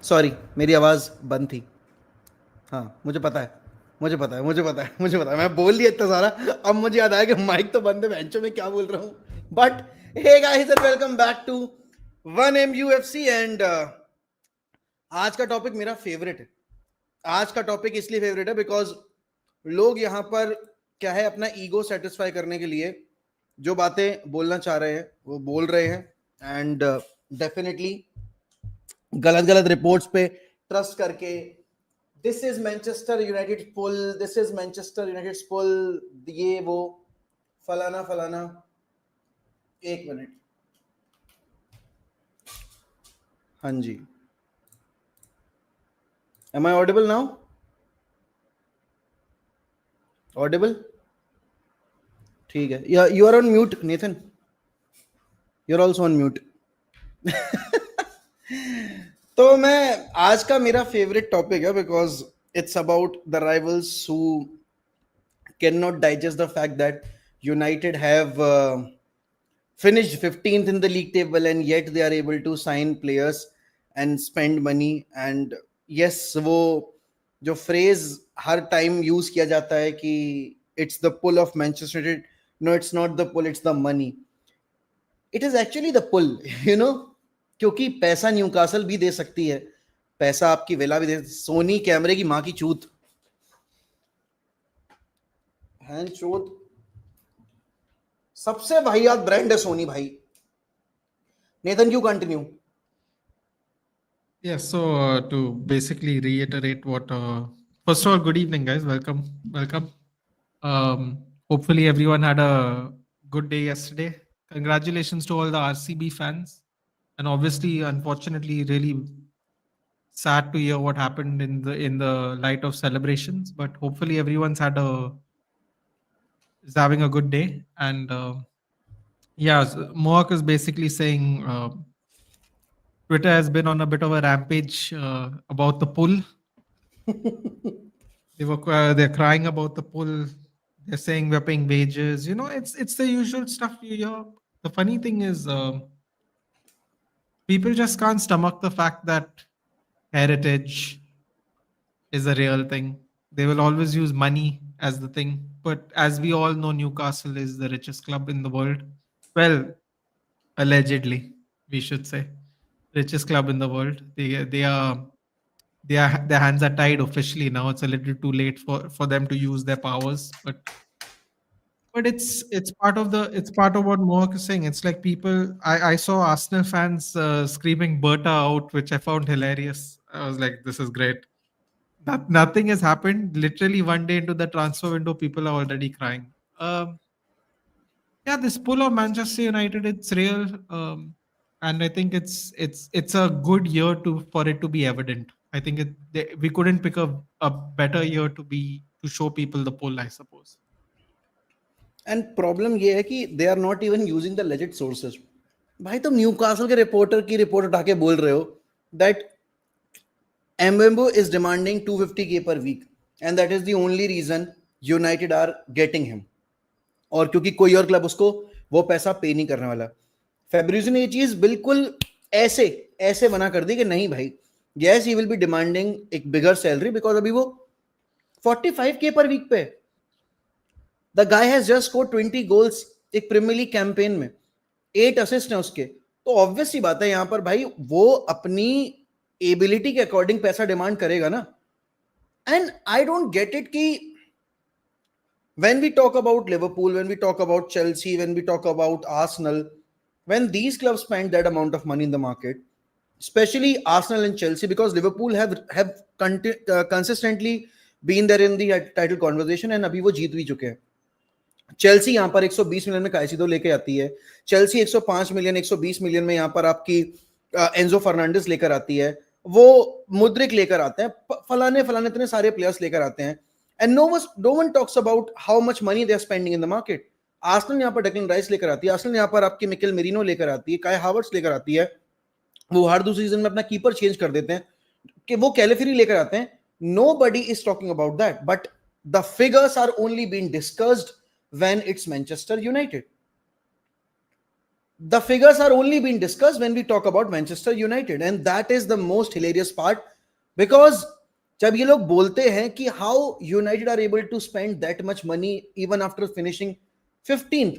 Sorry, मेरी आवाज़ बंद थी। हाँ, मुझे पता है, मुझे पता है, मुझे पता है, मुझे पता है। मैं बोल दिया इतना सारा, अब मुझे याद आया कि माइक तो बंद है, बेंचो में क्या बोल रहा हूँ। But hey guys and welcome back to 1MUFC and आज का टॉपिक मेरा फेवरेट है। आज का टॉपिक इसलिए फेवरेट है बिकॉज लोग यहाँ पर क्या है, अपना ईगो सेटिस्फाई करने के लिए जो बातें बोलना चाह रहे हैं वो बोल रहे हैं एंड डेफिनेटली गलत गलत रिपोर्ट्स पे ट्रस्ट करके this is Manchester United pull, this is Manchester United pull, ये वो फलाना फलाना। एक मिनट, हाँ जी, am I audible now? Audible? ठीक है, you are on mute Nathan, you are also on mute. तो मैं आज का मेरा फेवरेट टॉपिक है because it's about the rivals who can not digest the fact that United have finished 15th in the league table and yet they are able to sign players and spend money and yes, वो जो phrase हर time use किया जाता है कि it's the pull of Manchester United, no it's not the pull, it's the money. It is actually the pull, you know, क्योंकि पैसा Newcastle भी दे सकती है, पैसा आपकी विला भी दे, सोनी कैमरे की माँ की चूत है, चूत सबसे वाहियात ब्रांड है सोनी भाई। Nathan, you continue. Yeah, so to basically reiterate what, first of all, good evening, guys. Welcome. Hopefully, everyone had a good day yesterday. Congratulations to all the RCB fans, and obviously, unfortunately, really sad to hear what happened in the light of celebrations. But hopefully, everyone's is having a good day. And yeah, Mohawk is basically saying. Twitter has been on a bit of a rampage about the pull. They're crying about the pull. They're saying we're paying wages. You know, it's the usual stuff you hear. The funny thing is, people just can't stomach the fact that heritage is a real thing. They will always use money as the thing. But as we all know, Newcastle is the richest club in the world. Well, allegedly, we should say. richest club in the world. Their hands are tied officially now. It's a little too late for them to use their powers, but it's part of what Mohawk is saying. It's like people. I saw Arsenal fans screaming "Berta out," which I found hilarious. I was like, "This is great." Nothing has happened. Literally one day into the transfer window, people are already crying. Yeah, this pull of Manchester United, it's real, and I think it's a good year to for it to be evident. I think we couldn't pick a better year to show people the pull, I suppose. And problem ये है कि they are not even using the legit sources. भाई तुम Newcastle के reporter की report उठा के बोल रहे हो that Mbeumo is demanding 250K per week and that is the only reason United are getting him. और क्योंकि कोई और क्लब उसको वो पैसा पे नहीं करने वाला. फेब्रिज ने ये चीज बिल्कुल ऐसे ऐसे मना कर दी कि नहीं भाई, yes he will be demanding एक बिगर सैलरी बिकॉज अभी वो 45K पर वीक पे. The guy has just scored 20 goals एक प्रीमियर लीग कैंपेन में, 8 असिस्ट हैं उसके. तो ऑब्वियस सी बात है यहां पर भाई वो अपनी एबिलिटी के अकॉर्डिंग पैसा डिमांड करेगा ना. And I don't get it कि when we talk about Liverpool, when we talk about Chelsea, when we talk about Arsenal, when these clubs spend that amount of money in the market, especially Arsenal and Chelsea, because Liverpool have consistently been there in the title conversation and अभी वो जीत भी चुके हैं. Chelsea यहां पर 120 million में काइसिडो लेके आती है. चेल्सी 105 मिलियन 120 मिलियन में यहां पर आपकी एंजो फर्नांडिस लेकर आती है. वो मुद्रिक लेकर आते हैं, फलाने फलाने इतने सारे प्लेयर्स लेकर आते हैं. And no one talks about how much money they are spending in the market. Arsenal यहाँ पर डेक्लन राइस लेकर आती है, आर्सेनल यहाँ पर आपकी मिकेल मेरिनो लेकर आती है, काय हावर्ट्स लेकर आती है. वो हर दूसरी सीजन में अपना कीपर चेंज कर देते हैं कि वो कैलिफरी लेकर आते हैं. Nobody is talking about that, but the figures are only being discussed when it's Manchester United. The figures are only being discussed when we talk about Manchester United, and that is the most hilarious part because जब ये लोग बोलते हैं कि how United are able to spend that much money even after finishing 15th,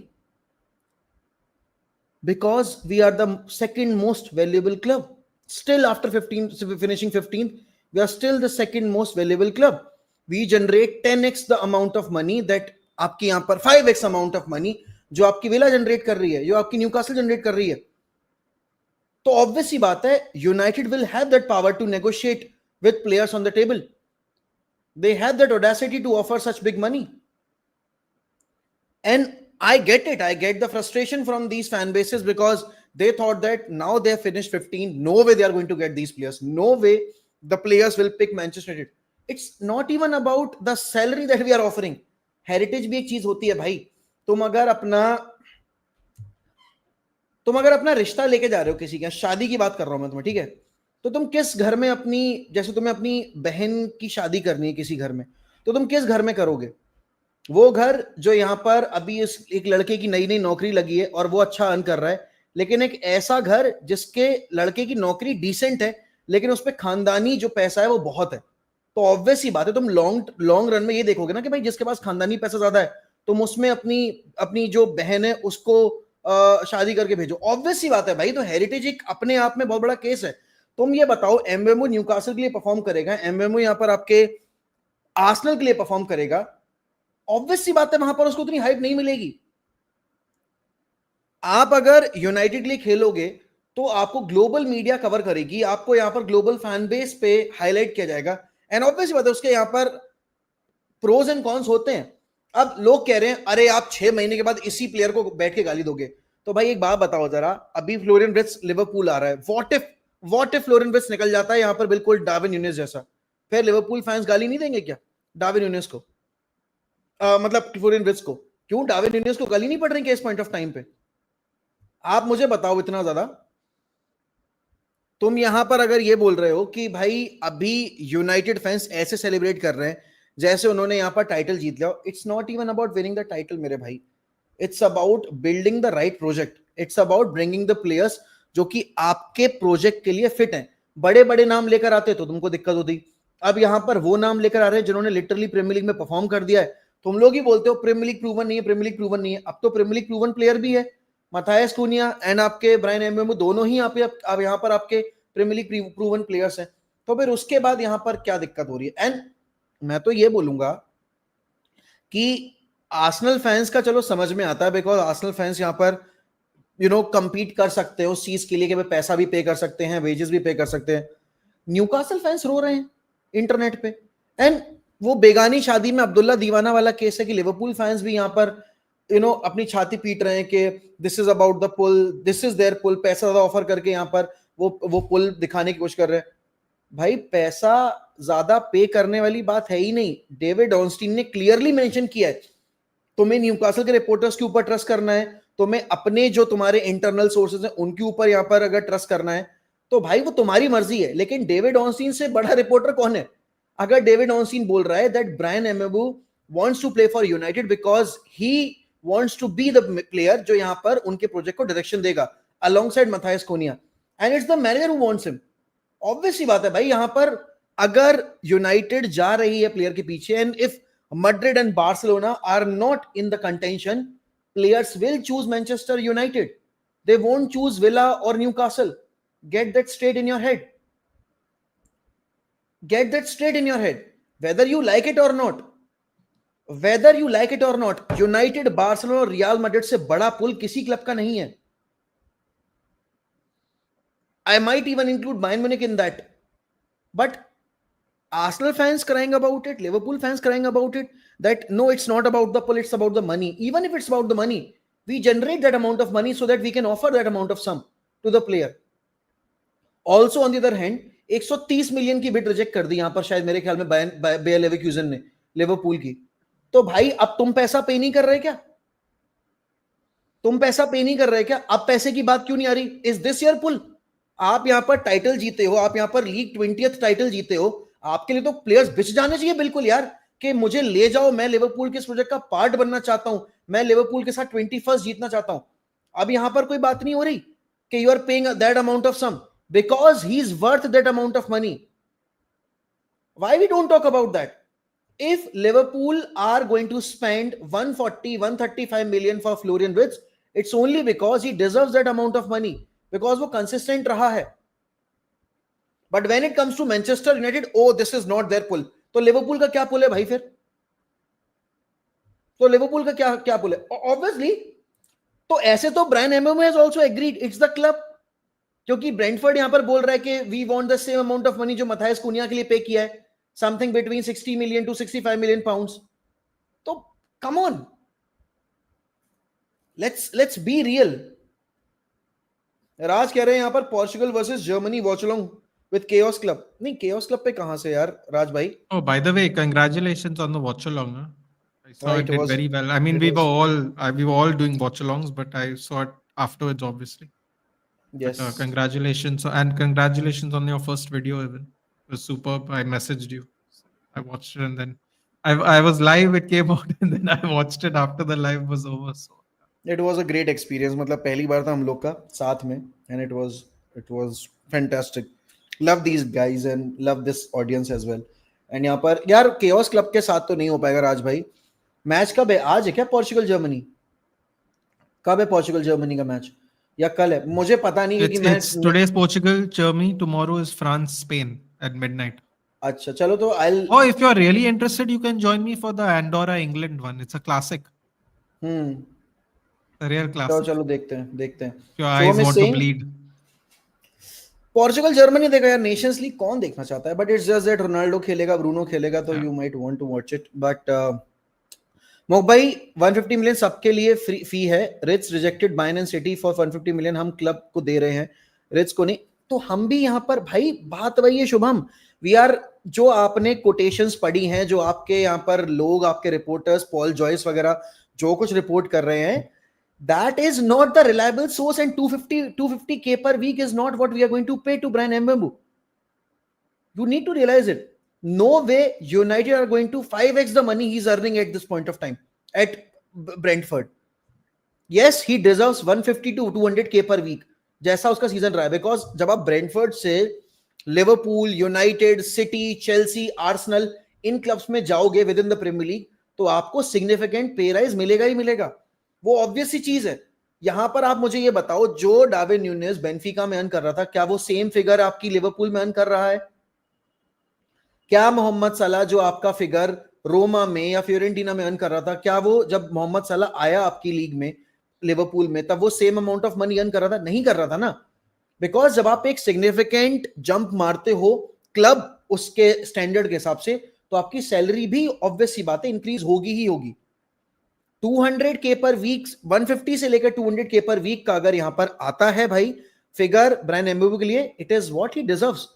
because we are the second most valuable club. Still after 15 finishing 15th, we are still the second most valuable club. We generate 10x the amount of money that आपकी यहां पर 5x amount of money जो आपकी villa generate कर रही है, जो आपकी न्यूकासल जनरेट कर रही है. तो ऑब्वियस सी बात है United will have that power to negotiate with players on the table. They have that audacity to offer such big money. And I get it. I get the frustration from these fan bases because they thought that now they have finished 15. No way they are going to get these players. No way the players will pick Manchester United. It's not even about the salary that we are offering. Heritage भी एक चीज होती है भाई. तुम अगर अपना रिश्ता लेके जा रहे हो किसी का, शादी की बात कर रहा हूं मैं तुम्हें, ठीक है, तो तुम किस घर में अपनी, जैसे तुम्हें अपनी बहन की शादी करनी है किसी घर में, तो तुम किस घर में करोगे? वो घर जो यहां पर अभी इस एक लड़के की नई नई नौकरी लगी है और वो अच्छा अर्न कर रहा है, लेकिन एक ऐसा घर जिसके लड़के की नौकरी डिसेंट है लेकिन उस पर खानदानी जो पैसा है वो बहुत है. तो ऑब्वियस ही बात है तुम लॉन्ग रन में ये देखोगे ना कि भाई जिसके पास खानदानी पैसा ज्यादा है तुम उसमें अपनी जो बहन है उसको शादी करके भेजो. ऑब्वियस ही बात है भाई. तो हेरिटेज एक अपने आप में बहुत बड़ा केस है. तुम ये बताओ एम्बेमो न्यूकासल के लिए परफॉर्म करेगा, एम्बेमो यहां पर आपके आर्सेनल के लिए परफॉर्म करेगा, ऑब्वियस सी बात है वहां पर उसको उतनी हाइप नहीं मिलेगी. आप अगर यूनाइटेड के लिए खेलोगे तो आपको ग्लोबल मीडिया कवर करेगी, आपको यहां पर ग्लोबल फैन बेस पे हाईलाइट किया जाएगा. एंड ऑब्वियस बात है उसके यहां पर प्रोज एंड कॉन्स होते हैं. अब लोग कह रहे हैं अरे आप 6 महीने के बाद इसी प्लेयर को बैठ के गाली दोगे. तो भाई एक बात बताओ जरा, अभी फ्लोरियन विर्ट्ज लिवरपूल आ रहा है, व्हाट इफ फ्लोरियन विर्ट्ज निकल जाता है यहां पर बिल्कुल डार्विन यूनिस जैसा, फिर लिवरपूल फैंस गाली नहीं देंगे क्या डार्विन यूनिस को? मतलब फ्लोरियन विर्ट्ज को. क्यों डार्विन यूनिस को गाली नहीं पड़ रही क्या इस पॉइंट ऑफ टाइम पे? आप मुझे बताओ. इतना ज्यादा तुम यहां पर अगर ये बोल रहे हो कि भाई अभी यूनाइटेड फैंस ऐसे सेलिब्रेट कर रहे हैं जैसे उन्होंने यहां पर टाइटल जीत लिया. It's not even about winning the title मेरे भाई. It's about building the right project. It's about bringing the players जो कि आपके प्रोजेक्ट के लिए फिट हैं. बड़े बड़े नाम लेकर आते तो तुमको दिक्कत होती. अब यहां पर वो नाम लेकर आ रहे हैं जिन्होंने लिटरली प्रीमियर लीग में परफॉर्म कर दिया है. तुम लोग ही बोलते हो प्रीमियर लीग प्रूवन नहीं है, प्रीमियर लीग प्रूवन नहीं है. अब तो प्रीमियर लीग प्रूवन प्लेयर भी है. मथायस कुनिया एंड आपके ब्रायन एम्बेमो दोनों ही आप यहाँ पर आपके प्रीमियर लीग प्रूवन प्लेयर्स हैं, तो फिर उसके बाद यहाँ पर क्या दिक्कत हो रही है? एंड मैं तो ये बोलूंगा कि आर्सेनल फैंस का चलो समझ में आता है, बिकॉज आर्सेनल फैंस यहाँ पर compete कर सकते हो उस चीज के लिए कि पैसा भी पे कर सकते हैं, वेजेस भी पे कर सकते हैं। न्यूकासल फैंस रो रहे हैं इंटरनेट पे, एंड वो बेगानी शादी में अब्दुल्ला दीवाना वाला केस है कि लिवरपूल फैंस भी यहाँ पर अपनी छाती पीट रहे हैं कि this is about the pull, this is their pull, पैसा ज्यादा ऑफर करके यहाँ पर वो पुल दिखाने की कोशिश कर रहे हैं। भाई पैसा ज्यादा पे करने वाली बात है ही नहीं। डेविड ऑनस्टीन ने क्लियरली मेंशन किया है, तुम्हें न्यूकासल के रिपोर्टर्स के ऊपर ट्रस्ट करना है, तुम्हें अपने जो तुम्हारे इंटरनल सोर्सेज हैं उनके ऊपर यहां पर अगर ट्रस्ट करना है तो भाई वो तुम्हारी मर्जी है। लेकिन डेविड ऑनस्टीन से बड़ा रिपोर्टर कौन है? अगर डेविड ऑनस्टीन बोल रहा है that Bryan Mbeumo wants to play for United because he wants to be the player जो यहां पर उनके प्रोजेक्ट को डायरेक्शन देगा alongside Matheus Cunha, and it's the manager who wants him. Obvious सी बात है भाई, यहां पर अगर यूनाइटेड जा रही है प्लेयर के पीछे, and if Madrid and Barcelona are not in the contention, players will choose Manchester United. They won't choose Villa or Newcastle. Get that straight in your head. Get that straight in your head. Whether you like it or not. Whether you like it or not, United, Barcelona और Real Madrid से बड़ा पुल किसी club का नहीं है. I might even include Bayern Munich in that. But Arsenal fans crying about it, Liverpool fans crying about it, that no, it's not about the pull, it's about the money. Even if it's about the money, we generate that amount of money so that we can offer that amount of sum to the player. Also on the other hand, 130 million की bid reject कर दी यहां पर शायद मेरे ख्याल में bear लेवरक्यूजन ने Liverpool की। तो भाई अब तुम पैसा पे नहीं कर रहे क्या? तुम पैसा पे नहीं कर रहे क्या? अब पैसे की बात क्यों नहीं आ रही? इज दिस योर पुल? आप यहां पर टाइटल जीते हो, आप यहां पर लीग 20th टाइटल जीते हो, आपके लिए तो प्लेयर्स बिछ जाने चाहिए बिल्कुल यार, कि मुझे ले जाओ, मैं लिवरपूल के इस प्रोजेक्ट का पार्ट बनना चाहता हूं, मैं लिवरपूल के साथ 21st जीतना चाहता हूं। अब यहां पर कोई बात नहीं हो रही कि you are paying that amount of sum because he is worth that amount of money. Why we don't talk about that? If Liverpool are going to spend 140-135 million for Florian Wirtz, it's only because he deserves that amount of money, because वो consistent रहा है। But when it comes to Manchester United, oh this is not their pull. तो Liverpool का क्या पुल है भाई फिर? तो लिवरपूल का क्या क्या पुल है? ऑब्वियसली तो ऐसे तो Bryan Mbeumo has also agreed, it's the club, क्योंकि ब्रेंटफोर्ड यहां पर बोल रहा है कि we want the same amount of money जो मथायस कुनिया के लिए पे किया है, something between 60 million to 65 million pounds। तो come on, let's be real. Raj कह रहे हैं यहां पर Portugal versus Germany watch along with chaos club. नहीं, केओस क्लब पे कहां से यार राज भाई? Oh, by the way, congratulations on the watch along. Huh? I saw it It did was, very well. I mean, it was, we were all doing watch alongs, but I saw it afterwards, obviously. But yes, congratulations, and congratulations on your first video. Even it was superb. I messaged you. I watched it, and then I was live. It came out, and then I watched it after the live was over. So it was a great experience। मतलब पहली बार था हम लोग का साथ में, and it was fantastic। Love these guys and love this audience as well। and यहाँ पर यार केओस क्लब के साथ तो नहीं हो पाएगा राज भाई। मैच कब है? आज है क्या पोर्चुगल जर्मनी? कब है पोर्चुगल जर्मनी का मैच? या कल है? मुझे पता नहीं क्योंकि it's today's Portugal, Germany. Tomorrow is France, Spain at midnight. अच्छा चलो तो Oh, if you're really interested, you can join me for the Andorra England one. It's a classic, a real चलो classic. चलो देखते हैं देखते हैं। Your So eyes I'm want to saying bleed. Portugal Germany देखा यार, नेशंस लीग कौन देखना चाहता है? But it's just that Ronaldo खेलेगा, ब्रूनो खेलेगा, तो Yeah. You might want to watch it. But मोबाई 150 मिलियन सबके लिए फ्री फी है। रिट्स rejected Bayern and City for 150 million, हम क्लब को दे रहे हैं, रिट्स को नहीं। तो हम भी यहाँ पर भाई बात वही है शुभम, वी आर, जो आपने कोटेशंस पढ़ी हैं, जो आपके यहाँ पर लोग, आपके रिपोर्टर्स पॉल जॉयस वगैरह जो कुछ रिपोर्ट कर रहे हैं, that is not the reliable source, and 250k per week is not what we are going to pay to Bryan Mbeumo। You need to realize it। No way United are going to 5x the money he's earning at this point of time at Brentford। yes, he deserves 150 to 200k per week जैसा उसका season रहा है, because जब आप Brentford से Liverpool, United, City, Chelsea, Arsenal इन clubs में जाओगे within the Premier League, तो आपको सिग्निफिकेंट पे राइज मिलेगा ही मिलेगा। वो ऑब्वियस सी चीज है। यहां पर आप मुझे ये बताओ, जो डार्विन न्यूनेस बेंफिका में अर्न कर रहा था, क्या वो सेम फिगर आपकी लिवरपूल में अर्न कर रहा है? क्या मोहम्मद सलाह जो आपका फिगर रोमा में या फ्योरेंटीना में अर्न कर रहा था, क्या वो जब मोहम्मद सलाह आया आपकी लीग में लिवरपूल में, तब वो same amount of money earn कर रहा था? नहीं कर रहा था ना। बिकॉज जब आप एक सिग्निफिकेंट जंप मारते हो क्लब उसके स्टैंडर्ड के हिसाब से, तो आपकी सैलरी भी ऑब्वियस सी बात है इंक्रीज होगी ही होगी। 200K पर वीक, 150 से लेकर 200K पर वीक का अगर यहां पर आता है भाई फिगर ब्रायन एम्बेमो के लिए, it is what he deserves.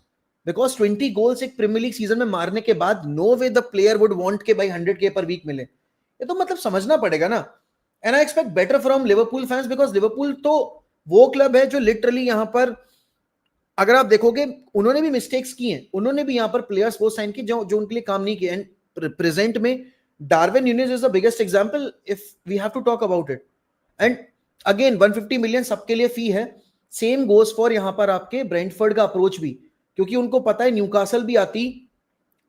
Because 20 goals एक प्रीमियर लीग सीजन में मारने के बाद no way the player would want के भाई 100K पर वीक मिले। ये तो मतलब समझना पड़ेगा ना। And I expect better from Liverpool fans, because Liverpool तो वो क्लब है जो लिटरली यहां पर, अगर आप देखोगे, उन्होंने भी मिस्टेक्स की हैं, उन्होंने भी यहां पर प्लेयर्स वो साइन किए जो जो उनके लिए काम नहीं किए। एंड प्रेजेंट में Darwin Nunez is the biggest example if we have to talk about it. And again 150 million सबके लिए फी है। सेम गोज फॉर यहां पर आपके ब्रेंटफोर्ड का अप्रोच भी, क्योंकि उनको पता है न्यूकासल भी आती,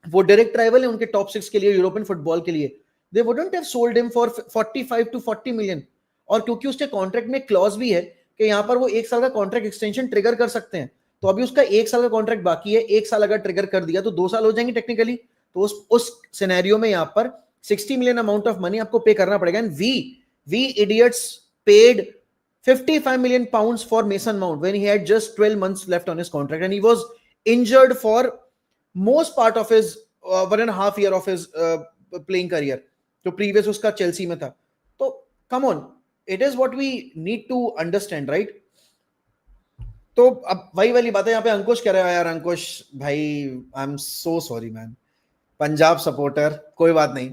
वो डायरेक्ट राइवल है उनके टॉप 6 के लिए यूरोपियन फुटबॉल के लिए। They wouldn't have sold him for 45 to 40 million. और क्योंकि उसके कॉन्ट्रैक्ट में क्लॉज भी है कि यहां पर वो 1 साल का कॉन्ट्रैक्ट एक्सटेंशन ट्रिगर कर सकते हैं। तो अभी उसका 1 साल का कॉन्ट्रैक्ट बाकी है, 1 साल अगर ट्रिगर कर दिया तो 2 साल हो जाएंगे टेक्निकली। तो उस सिनेरियो में यहां पर 60 मिलियन अमाउंट ऑफ मनी आपको पे करना पड़ेगा। And we idiots paid 55 million pounds for Mason Mount when he had just 12 months left on his contract, and he was injured for most part of his 1.5 year of his playing career, जो previous उसका Chelsea में था। तो come on, it is what we need to understand, right? तो अब वही वाली बात है, यहाँ पे अंकुश कह रहा है, यार अंकुश भाई I am so sorry man, Punjab supporter, कोई बात नहीं।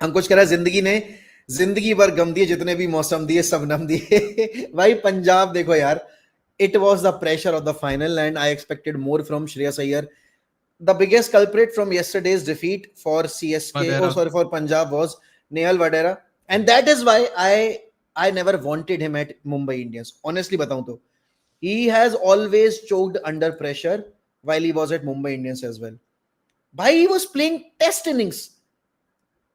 अंकुश कह रहा है जिंदगी भर गम दिए, जितने भी मौसम दिए सब नम दिए। भाई पंजाब देखो यार, it was the pressure of the final and I expected more from Shreyas Iyer. The biggest culprit from yesterday's defeat for CSK, Vadera. for Punjab was Nehal Vadera, and that is why I never wanted him at Mumbai Indians. Honestly बताऊं तो he has always choked under pressure while he was at Mumbai Indians as well. भाई he was playing test innings.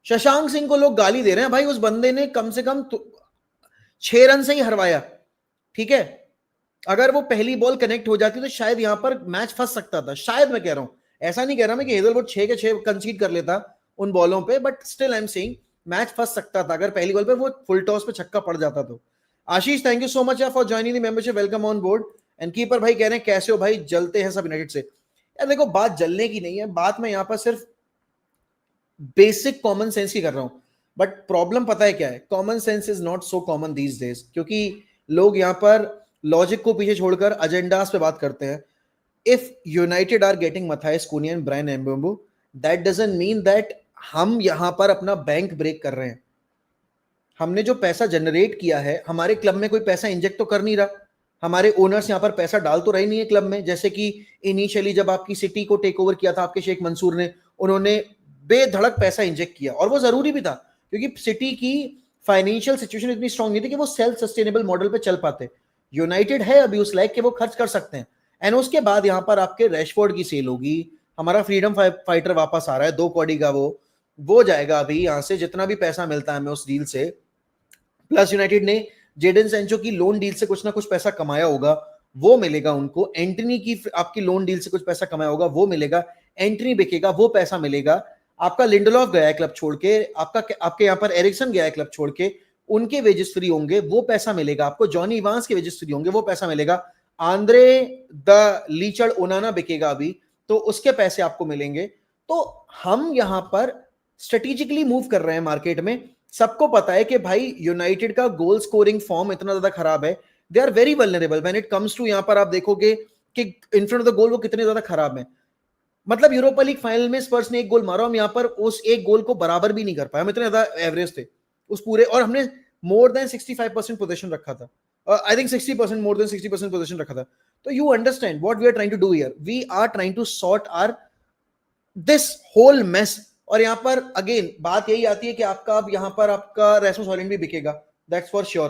Shashank Singh को लोग गाली दे रहे हैं, भाई उस बंदे ने कम से कम 6 रन से ही हरवाया, ठीक है? अगर वो पहली बॉल कनेक्ट हो जाती तो शायद यहां पर मैच फंस सकता था, शायद। मैं कह रहा हूं, ऐसा नहीं कह रहा मैं कि हेजलवुड 6 के 6 कंसीड कर लेता उन बॉलों पे, but still I am saying match फंस सकता था अगर पहली बॉल पे वो फुल टॉस पे छक्का पड़ जाता तो। Ashish, thank you so much for joining the membership, welcome on board. And keeper भाई कह रहे हैं कैसे हो भाई, जलते हैं सब यूनाइटेड से। यार देखो, बात जलने की नहीं है, बात मैं यहां पर सिर्फ बेसिक कॉमन सेंस की कर रहा हूं। बट प्रॉब्लम पता है क्या है? Common sense is not so common these days, क्योंकि लोग यहां पर लॉजिक को पीछे छोड़कर एजेंडास पे बात करते हैं। If United are getting Matthias Cunha and Bryan Mbeumo, that doesn't mean that हम यहां पर अपना बैंक ब्रेक कर रहे हैं। हमने जो पैसा जनरेट किया है, हमारे क्लब में कोई पैसा इंजेक्ट तो कर नहीं रहा, हमारे ओनर्स यहां पर पैसा डाल तो रही नहीं है क्लब में। जैसे कि इनिशियली जब आपकी सिटी को टेक ओवर किया था आपके शेख मंसूर ने, उन्होंने बेधड़क पैसा इंजेक्ट किया, और वो जरूरी भी था क्योंकि सिटी की फाइनेंशियल सिचुएशन इतनी स्ट्रांग नहीं थी कि वो सेल्फ सस्टेनेबल मॉडल पे चल पाते। यूनाइटेड है अभी उस लायक कि वो खर्च कर सकते हैं। एंड उसके बाद यहां पर आपके रैशफोर्ड की सेल होगी, हमारा फ्रीडम फाइटर वापस आ रहा है 2 कौड़ी का, वो जाएगा अभी यहां से जितना भी पैसा मिलता है हमें उस डील से। प्लस यूनाइटेड ने जेडन सेंचो की लोन डील से कुछ ना कुछ पैसा कमाया होगा, वो मिलेगा उनको। एंटनी की आपकी लोन डील से कुछ पैसा कमाया होगा, वो मिलेगा। एंटनी बिकेगा, वो पैसा मिलेगा। आपका लिंडलॉफ गया है क्लब छोड़ के, आपके यहाँ पर एरिक्सन गया है क्लब छोड़ के, उनके वेजेस फ्री होंगे, वो पैसा मिलेगा आपको। जॉनी इवांस के वेजेस फ्री होंगे, वो पैसा मिलेगा। आंद्रे द लीचड़ ओनाना बिकेगा अभी, तो उसके पैसे आपको मिलेंगे। तो हम यहां पर स्ट्रेटेजिकली मूव कर रहे हैं मार्केट में। सबको पता है कि भाई यूनाइटेड का गोल स्कोरिंग फॉर्म इतना ज्यादा खराब है, they are very vulnerable when it comes to, यहां पर आप देखोगे कि in front of the goal वो कितने ज्यादा खराब है। मतलब यूरोपा लीग फाइनल में स्पर्स ने 1 गोल मारा, हम यहां पर उस 1 गोल को बराबर भी नहीं कर पाए, हम इतने ज्यादा एवरेज थे उस पूरे, और हमने मोर देन 65% पोजीशन रखा था। I think 60%, more than 60% position रखा था। तो you understand what we are trying to do here, we are trying to sort our this whole mess. और यहां पर अगेन बात यही आती है कि आपका अब यहां पर आपका रैसमस हॉयलैंड भी बिकेगा, दैट्स फॉर श्योर।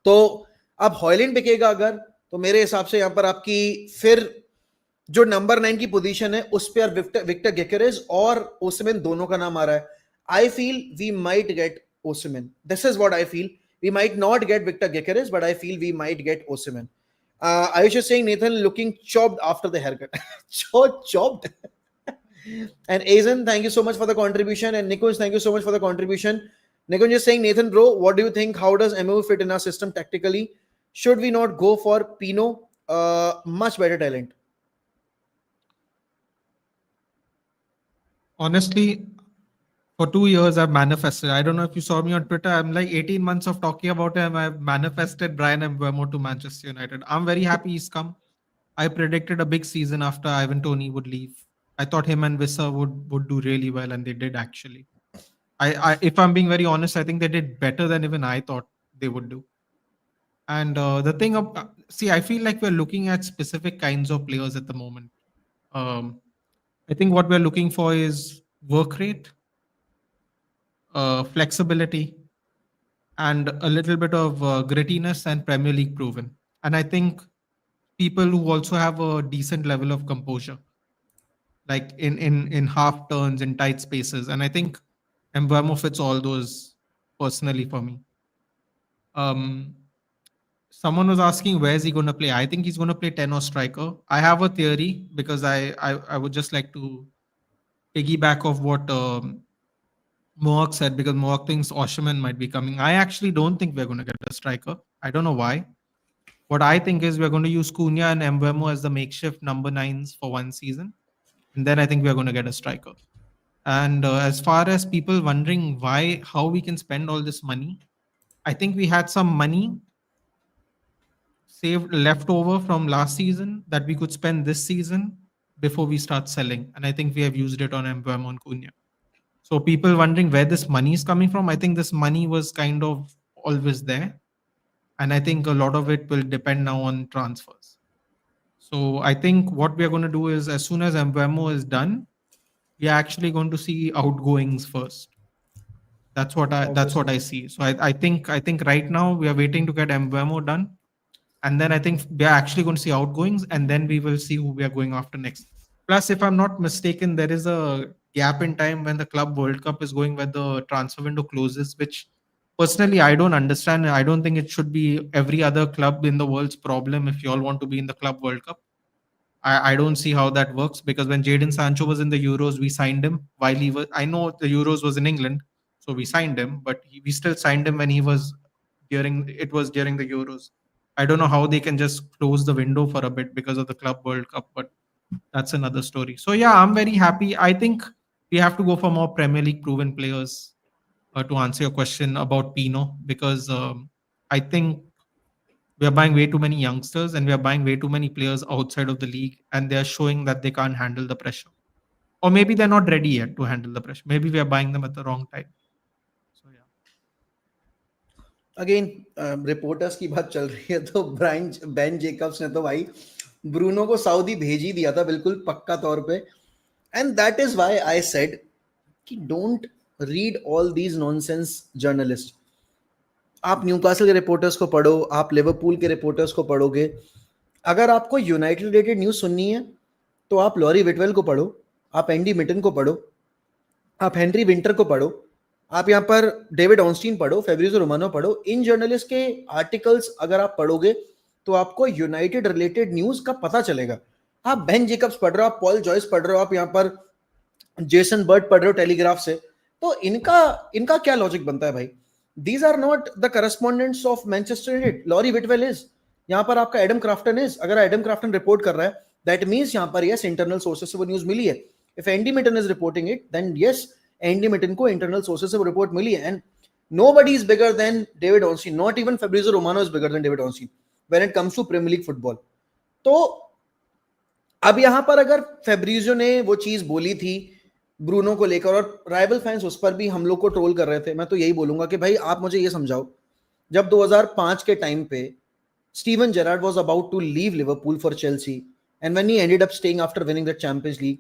तो अब हॉयलैंड बिकेगा अगर, तो मेरे हिसाब से यहां पर आपकी फिर जो नंबर 9 की पोजीशन है उस पर विक्टर गेकेरेस और ओस्मेन दोनों का नाम आ रहा है। I feel we might get Osimhen. This is what I feel. We might not get Victor Gyökeres, but I feel we might get Osimhen. Ayush is saying Nathan looking chopped after the haircut. Chopped. And Aizen, thank you so much for the contribution. And Nikunj, thank you so much for the contribution. Nikunj is saying, Nathan, bro, what do you think? How does MO fit in our system tactically? Should we not go for Pino? Much better talent. Honestly, for 2 years, I've manifested. I don't know if you saw me on Twitter. I'm like 18 months of talking about him. I've manifested Brian Mbeumo to Manchester United. I'm very happy he's come. I predicted a big season after Ivan Toney would leave. I thought him and Wissa would do really well, and they did actually. If I'm being very honest, I think they did better than even I thought they would do. And the thing of see, I feel like we're looking at specific kinds of players at the moment. Um, I think what we're looking for is work rate, flexibility, and a little bit of grittiness and Premier League proven. And I think people who also have a decent level of composure, like in half turns, in tight spaces. And I think Mbeumo fits all those personally for me. Um, Someone was asking where is he going to play. I think he's going to play 10 or striker. I have a theory because I would just like to piggyback of what Mohawk said, because Mohawk thinks Osherman might be coming. I actually don't think we're going to get a striker. I don't know why. What I think is we're going to use Cunha and Mbeumo as the makeshift number nines for one season. And then I think we're going to get a striker. And as far as people wondering how we can spend all this money, I think we had some money saved left over from last season that we could spend this season before we start selling. And I think we have used it on Mbeumo and Cunha. So people wondering where this money is coming from, I think this money was kind of always there. And I think a lot of it will depend now on transfers. So I think what we are going to do is as soon as Mbeumo is done, we are actually going to see outgoings first. That's what I see. So I think right now we are waiting to get Mbeumo done. And then I think we are actually going to see outgoings, and then we will see who we are going after next. Plus, if I'm not mistaken, there is a gap in time when the Club World Cup is going, where the transfer window closes, which personally I don't understand. I don't think it should be every other club in the world's problem if you all want to be in the Club World Cup. I don't see how that works, because when Jadon Sancho was in the Euros, we signed him while he was. I know the Euros was in England, so we signed him, but we still signed him when he was during the Euros. I don't know how they can just close the window for a bit because of the Club World Cup, but that's another story. So yeah, I'm very happy. I think we have to go for more Premier League proven players to answer your question about Pino, because I think we are buying way too many youngsters and we are buying way too many players outside of the league, and they are showing that they can't handle the pressure. Or maybe they're not ready yet to handle the pressure. Maybe we are buying them at the wrong time. So yeah. Again reporters की बात चल रही है तो Bryan Ben Jacob's ने तो भाई Bruno को सऊदी भेज ही दिया था बिल्कुल पक्का तौर पे. And that is why I said कि don't read all these nonsense journalist. आप न्यूकासल के रिपोर्टर्स को पढ़ो, आप लिवरपूल के रिपोर्टर्स को पढ़ोगे. अगर आपको यूनाइटेड रिलेटेड न्यूज सुननी है तो आप लॉरी विटवेल को पढ़ो, आप एंडी मिटन को पढ़ो, आप हेनरी विंटर को पढ़ो, आप यहाँ पर डेविड ऑनस्टीन पढ़ो, फेब्रिजो रोमानो पढ़ो. इन जर्नलिस्ट के आर्टिकल्स अगर आप पढ़ोगे तो आपको यूनाइटेड रिलेटेड न्यूज का पता चलेगा. आप बेन जेकब्स पढ़ रहे हो, आप पॉल जॉयस पढ़ रहे हो, आप यहाँ पर जेसन बर्ड पढ़ रहे हो टेलीग्राफ से, तो इनका क्या लॉजिक बनता है भाई? These are not the correspondents of Manchester United. Laurie Whitwell is, यहाँ पर आपका एडम क्राफ्टन इज. अगर एडम क्राफ्टन रिपोर्ट कर रहा है, दैट मींस यहाँ पर यस इंटरनल सोर्सेस से वो न्यूज मिली है. If Andy Mitten is reporting it, then yes Andy Mitten को इंटरनल सोर्सेस से वो रिपोर्ट मिली है. And nobody is bigger than David Ornstein. Not even Fabrizio Romano is bigger than David Ornstein when it comes to Premier League football. तो अब यहां पर अगर फेब्रिजियो ने वो चीज बोली थी ब्रूनो को लेकर, और राइवल फैंस उस पर भी हम लोग को ट्रोल कर रहे थे, मैं तो यही बोलूंगा कि भाई आप मुझे ये समझाओ, जब 2005 के टाइम पे Steven Gerrard was about to leave Liverpool for Chelsea, and when he ended up staying after winning the Champions League,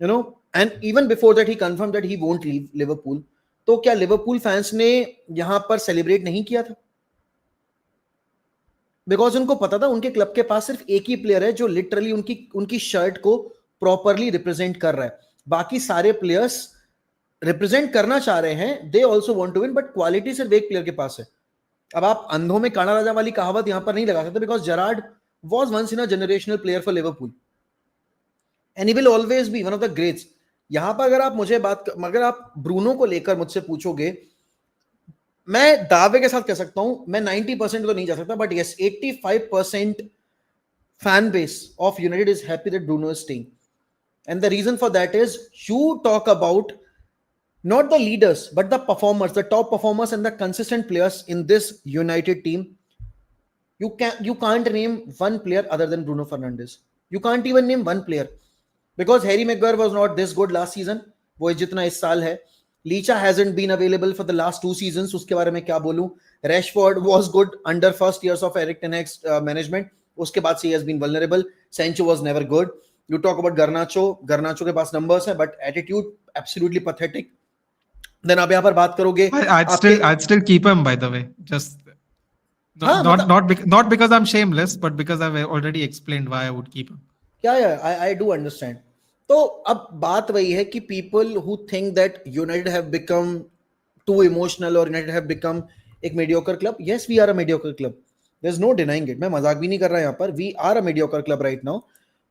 you know, and even before that he confirm that he won't leave Liverpool, तो क्या Liverpool fans ने यहां पर celebrate नहीं किया था? Because उनको पता था उनके क्लब के पास सिर्फ एक ही प्लेयर है जो लिटरली उनकी शर्ट को प्रॉपरली रिप्रेजेंट कर रहा है. बाकी सारे प्लेयर्स रिप्रेजेंट करना चाह रहे हैं, they also want to win, but quality सिर्फ एक प्लेयर के पास है. अब आप अंधों में काना राजा वाली कहावत यहां पर नहीं लगा सकते, because Gerrard was once in a generational player for Liverpool and he will always be one of the greats. यहां पर अगर आप ब्रूनो को लेकर मुझसे पूछोगे, मैं दावे के साथ कह सकता हूं, मैं 90% तो नहीं जा सकता, but yes 85% fan base of United is happy that Bruno is staying. And the reason for that is, you talk about not the leaders, but the performers, the top performers and the consistent players in this United team. You can't name one player other than Bruno Fernandes. You can't even name one player because Harry Maguire was not this good last season. वो जितना इस साल है. Licha hasn't been available for the last 2 seasons. उसके बारे में क्या बोलूं? Rashford was good under first years of Eric Ten Hag's management. उसके बाद से he has been vulnerable. Sancho was never good. You talk about Garnacho के पास numbers है, but attitude absolutely pathetic. Then आप यहाँ पर बात करोगे I'd still keep him, by the way. Just हाँ मतलब not because I'm shameless, but because I've already explained why I would keep him. I do understand. तो अब बात वही है कि people who think that United have become too emotional or United have become एक mediocre club. Yes, we are a mediocre club. There's no denying it. मैं मजाक भी नहीं कर रहा यहाँ पर. We are a mediocre club right now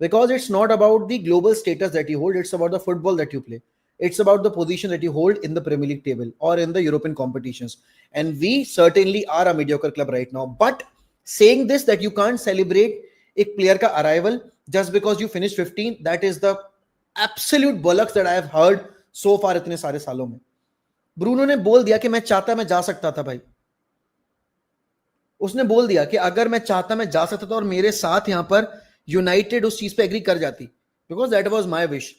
because it's not about the global status that you hold. It's about the football that you play. It's about the position that you hold in the Premier League table or in the European competitions. And we certainly are a mediocre club right now. But saying this, that you can't celebrate एक player का arrival just because you finished 15, that is the absolute bollocks that I have heard so far इतने सारे सालों में. Bruno ने बोल दिया कि मैं चाहता मैं जा सकता था भाई. उसने बोल दिया कि अगर मैं चाहता मैं जा सकता था और मेरे साथ यहां पर यूनाइटेड उस चीज पे एग्री कर जाती, because that was my wish.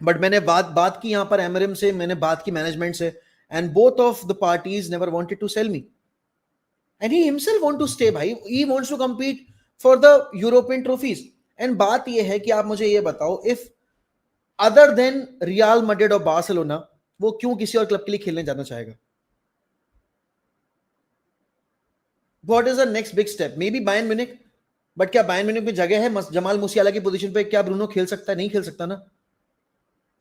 But मैंने बात की यहां पर एमरम से, मैंने बात की मैनेजमेंट से, and both of the parties never wanted to sell me and he himself want to stay. भाई he wants to compete for the European trophies. And बात यह है कि आप मुझे ये बताओ, if other than Real Madrid और बार्सिलोना, वो क्यों किसी और क्लब के लिए खेलने जाना चाहेगा? What is the next big step? Maybe Bayern Munich. But क्या बायर्न म्यूनिख में जगह है जमाल मुसियाला की पोजीशन पे? क्या ब्रूनो खेल सकता है? नहीं खेल सकता ना.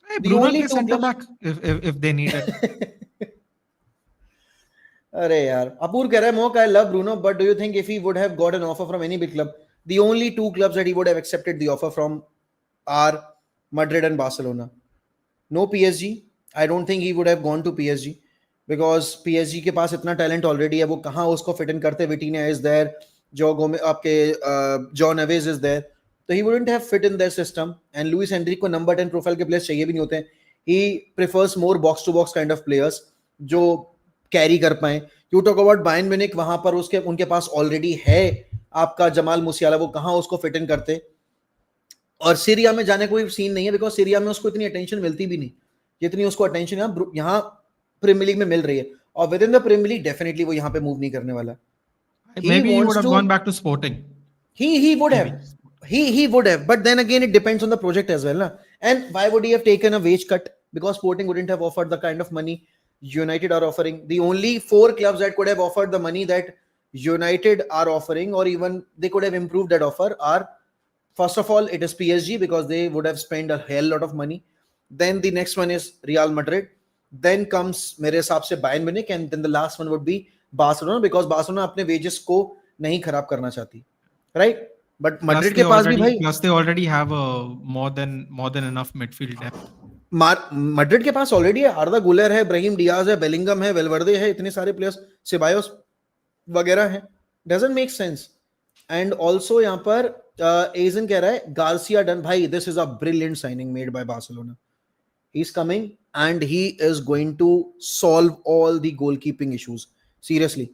Hey, The Bruno only play two center clubs. back if they need it. अरे यार, अपूर कह रहा है mock, I love Bruno, but do you think if he would have got an offer from any big club, the only two clubs that he would have accepted the offer from are Madrid and Barcelona? No PSG. I don't think he would have gone to PSG because PSG के पास इतना talent already है. वो कहाँ उसको fit in करते? Vitinha is there, जो गोमे आपके John Airways is there, तो he wouldn't have fit in their system. And Luis Enrique को नंबर 10 प्रोफाइल के प्लेयर्स चाहिए भी नहीं होते हैं. He prefers more box to box kind of players जो कैरी कर पाए. You talk about Bayern Munich, वहां पर उनके पास ऑलरेडी है आपका जमाल मुसियाला, वो कहाँ उसको फिट इन करते? और सीरिया में जाने कोई सीन नहीं है बिकॉज सीरिया में उसको इतनी अटेंशन मिलती भी नहीं जितनी उसको अटेंशन यहाँ प्रीमियर लीग में मिल रही है. और within the Premier League definitely वो यहाँ पे मूव नहीं करने वाला. Maybe he would have gone back to Sporting. He would have. He would have. But then again, it depends on the project as well. Na? And why would he have taken a wage cut? Because Sporting wouldn't have offered the kind of money United are offering. The only 4 clubs that could have offered the money that United are offering, or even they could have improved that offer, are, first of all, it is PSG because they would have spent a hell lot of money. Then the next one is Real Madrid. Then comes मेरे हिसाब से Bayern Munich, and then the last one would be Barcelona because Barcelona अपने wages को नहीं खराब करना चाहती, right? But Madrid के पास भी भाई, plus they already have a more than enough midfield depth. Madrid के पास ऑलरेडी है. आर्दा गुलर है, ब्राहिम डियाज है, बेलिंगम है, वेलवर्दे है, इतने सारे प्लेयर्स, सिबायोस वगैरह हैं. Doesn't make sense. And also यहाँ पर एजन कह रहा है गार्सिया डन. भाई this is a brilliant signing made by Barcelona. He is coming and he is going to solve all the goalkeeping issues. Seriously,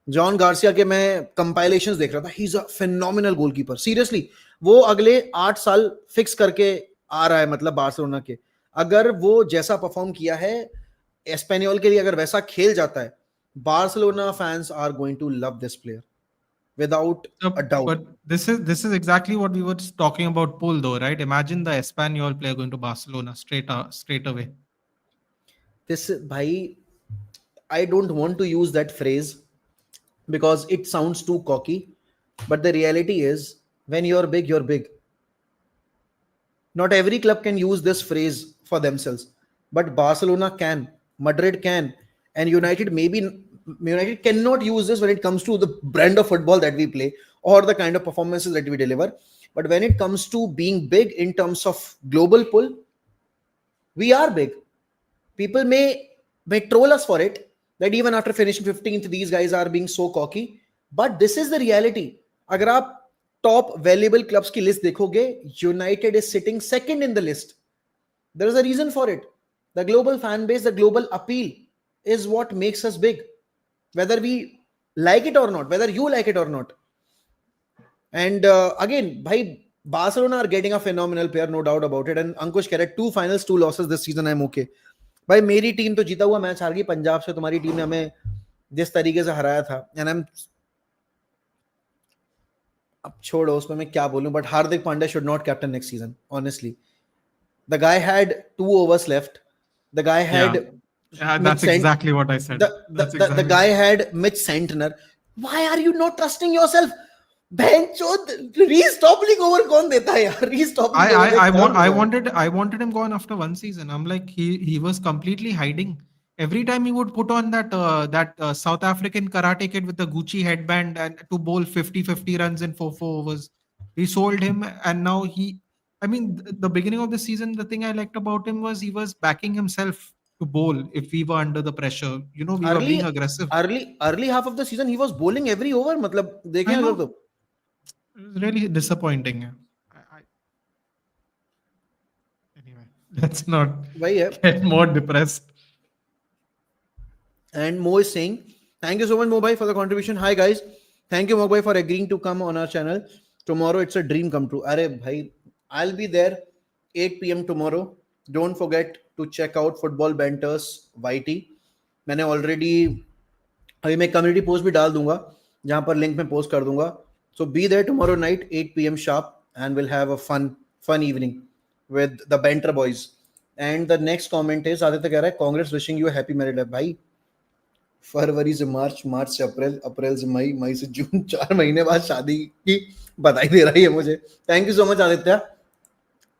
John Garcia के मैं compilations देख रहा था. ही is a phenomenal goalkeeper. Seriously, वो अगले 8 साल fix करके आ रहा है. मतलब बार्सिलोना के अगर वो जैसा परफॉर्म किया है एस्पेनियोल के लिए, अगर वैसा खेल जाता है, Barcelona fans are going to love this player without a doubt. But this is exactly what we were talking about, Paul, though, right? Imagine the Espanyol player going to Barcelona straight away. This, bhai, I don't want to use that phrase because it sounds too cocky, but the reality is when you're big, you're big. Not every club can use this phrase for themselves. but Barcelona can, Madrid can, and United maybe United cannot use this when it comes to the brand of football that we play or the kind of performances that we deliver. But when it comes to being big in terms of global pull, we are big. People may troll us for it that even after finishing 15th, these guys are being so cocky. But this is the reality. अगर आप top valuable clubs की list देखोगे, United is sitting second in the list. There is a reason for it. The global fan base, the global appeal is what makes us big. Whether we like it or not, whether you like it or not. And again, bhai, Barcelona are getting a phenomenal player, no doubt about it. And Ankush Kehra, 2 finals, 2 losses this season, I'm okay. भाई मेरी team तो जीता हुआ match हार गई पंजाब से, तुम्हारी team ने हमें जिस तरीके से हराया था, एंड आई एम, अब छोड़ो उसमें मैं क्या बोलूं, but Hardik Pandya should not captain next season honestly. The guy had 2 overs left. The guy Yeah. had Yeah, Mitch that's exactly what I said. That's the exactly guy had Mitch Santner. Why are you not trusting yourself? बेंचोद रीस्टॉपलिंग over कौन देता है यार? रीस्टॉपलिंग over I एक want काम होता है. I wanted him gone after one season. I'm like he was completely hiding. Every time he would put on that South African karate kid with the Gucci headband and to bowl 50-50 runs in 4 overs. We sold him, and now I mean, the beginning of the season, the thing I liked about him was he was backing himself to bowl if we were under the pressure. You know, we were early being aggressive. Early half of the season he was bowling every over, मतलब देखें I अगर know. तो It was really disappointing. Anyway, let's not वही है. get more depressed. And Mo is saying, thank you so much, Mo bhai, for the contribution. Hi guys, thank you Mo bhai for agreeing to come on our channel. Tomorrow it's a dream come true. Arey bhai, I'll be there 8 p.m. tomorrow. Don't forget to check out Football Banters YT. मैंने already अभी मैं community post भी डाल दूंगा जहां पर link में post कर दूंगा. So be there tomorrow night 8 p.m. sharp and we'll have a fun evening with the Banter boys. And the next comment is Aditya कह रहा है Congress wishing you happy married life. भाई फरवरी से मार्च, मार्च से अप्रैल, अप्रैल से मई, मई से जून, 4 महीने बाद शादी की बधाई दे रही है मुझे. Thank you so much Aditya.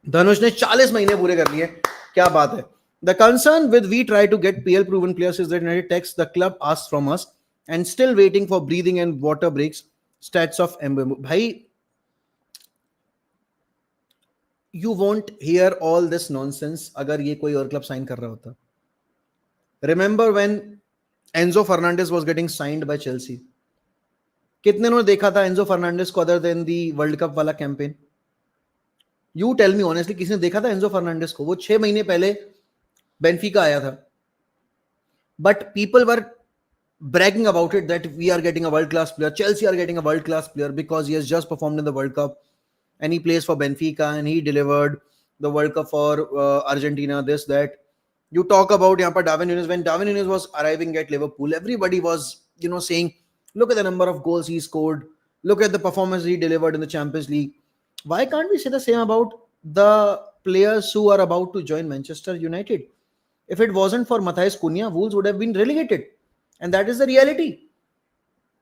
Dhanush ने 40 महीने पूरे कर लिए, क्या बात है. The concern with we try to get PL proven players is that United text the club asks from us and still waiting for breathing and water breaks. Stats of Mbeumo. भाई you won't hear all this nonsense अगर ये कोई और club sign कर रहा होता. Remember when Enzo Fernandes was getting signed by Chelsea? कितने ने देखा था एंजो फर्नांडिस को other than the World Cup वाला campaign? You tell me honestly, किसी ने देखा था एंजो फर्नांडिस को? वो 6 महीने पहले बेनफिका आया था, but people were bragging about it that we are getting a world class player, Chelsea are getting a world class player because he has just performed in the World Cup and he plays for Benfica and he delivered the World Cup for Argentina, this that. You talk about यहाँ पर Darwin Núñez. When Darwin Núñez was arriving at Liverpool, everybody was saying, look at the number of goals he scored, look at the performance he delivered in the Champions League. Why can't we say the same about the players who are about to join Manchester United? If it wasn't for Matthias Cunha, Wolves would have been relegated. And that is the reality.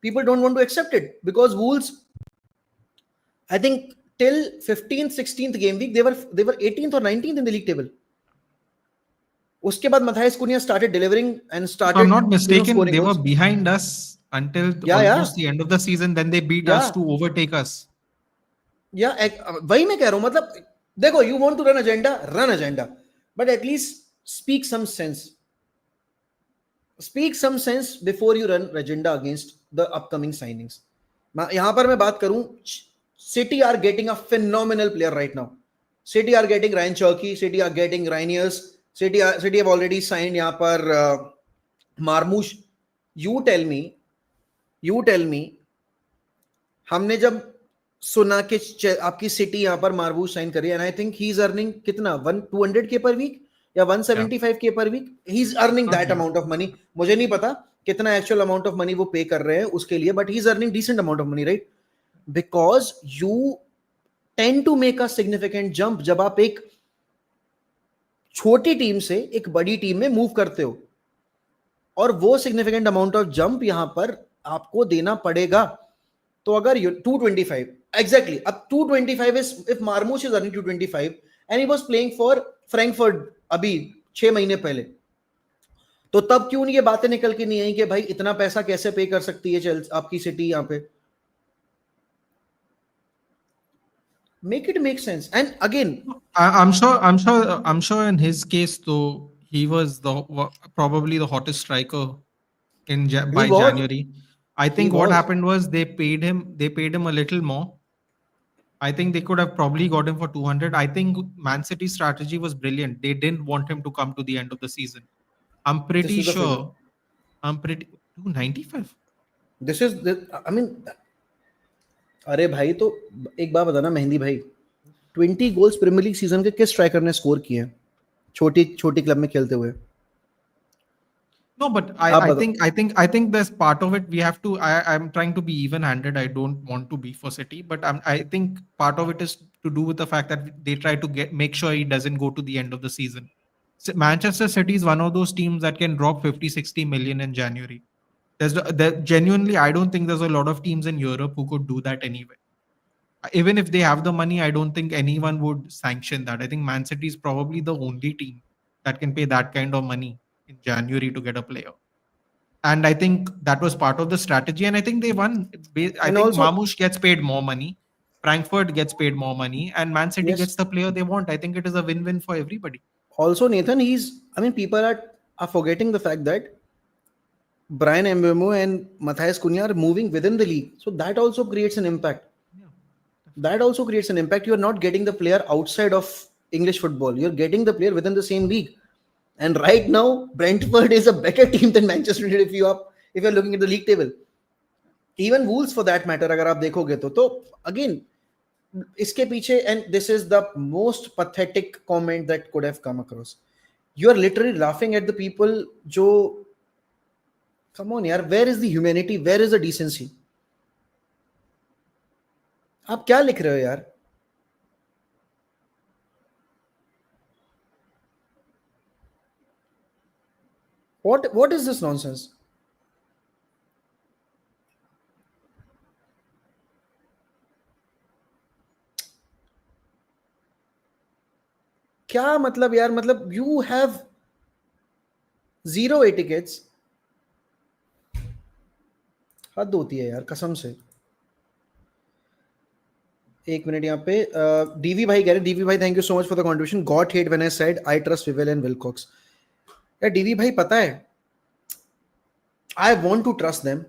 People don't want to accept it because Wolves, I think till 15th, 16th game week, they were 18th or 19th in the league table. उसके बाद Matthias Cunha started delivering and started. If I'm not mistaken, scoring they were goals. behind us until almost the end of the season. Then they beat us to overtake us. वही मैं कह रहा हूं. मतलब देखो, you want to run agenda, but at least speak some sense. Speak some sense before you run agenda against the upcoming signings. यहां पर मैं बात करूं, City are getting a phenomenal player right now. City are getting Ryan Cherky, City are getting Raniers, City have already signed यहाँ पर Marmoush. You tell me, हमने जब सुना कि आपकी सिटी यहाँ पर मार्बूश साइन करी, and I think he is earning कितना 200K पर वीक या 175K per week. He is earning that amount of money. मुझे नहीं पता कितना एक्चुअल अमाउंट ऑफ मनी वो पे कर रहे हैं उसके लिए, but he is earning decent amount of money, right? Because you tend to make a significant jump जब आप एक छोटी टीम से एक बड़ी टीम में मूव करते हो, और वो सिग्निफिकेंट अमाउंट ऑफ जंप यहां पर आपको देना पड़ेगा. तो अगर 225 exactly, अब 225 is if Marmoush is earning 225 and he was playing for Frankfurt अभी 6 महीने पहले। तो तब क्यों नहीं ये बातें निकल के नहीं आई कि भाई इतना पैसा कैसे पे कर सकती है चेल्स आपकी सिटी यहाँ पे? Make it make sense and again. I'm sure in his case, though, he was probably the hottest striker he by was January. I he think what was happened was they paid him a little more. I think they could have probably got him for 200. I think Man City's strategy was brilliant. They didn't want him to come to the end of the season. I'm this pretty is the figure, sure. I'm pretty 295. This is I mean. अरे भाई तो एक बात बताना मेहंदी भाई, 20 goals premiere League season के किस striker ने स्कोर किए हैं छोटी छोटी क्लब में खेलते हुए? No, but आप I बताओ। think I think I think there's part of it we have to. I'm trying to be even-handed. I don't want to be for City, but I think part of it is to do with the fact that they try to make sure he doesn't go to the end of the season. Manchester City is one of those teams that can drop 50, 60 million in January. Genuinely, I don't think there's a lot of teams in Europe who could do that anyway. Even if they have the money, I don't think anyone would sanction that. I think Man City is probably the only team that can pay that kind of money in January to get a player. And I think that was part of the strategy. And I think they won. I and think also Mamush gets paid more money, Frankfurt gets paid more money, and Man City yes, gets the player they want. I think it is a win-win for everybody. Also Nathan he is, I mean people are forgetting the fact that Brian Mbeumo and Matthias Cunha are moving within the league, so that also creates an impact. Yeah, That also creates an impact. You are not getting the player outside of English football. You're getting the player within the same league. And right now, Brentford is a better team than Manchester United if you're looking at the league table. Even Wolves for that matter, अगर आप देखोगे तो again इसके पीछे, and this is the most pathetic comment that could have come across. You are literally laughing at the people जो, come on यार, where is the humanity, where is the decency? आप क्या लिख रहे हो यार? What is this nonsense? क्या मतलब यार, मतलब you have zero etiquettes. हद होती है यार कसम से। एक मिनट यहाँ पे डीवी भाई कह रहे, डीवी भाई thank you so much for the contribution. Got hate when I said I trust Vivell and Wilcox. यार डीवी भाई पता है, I want to trust them,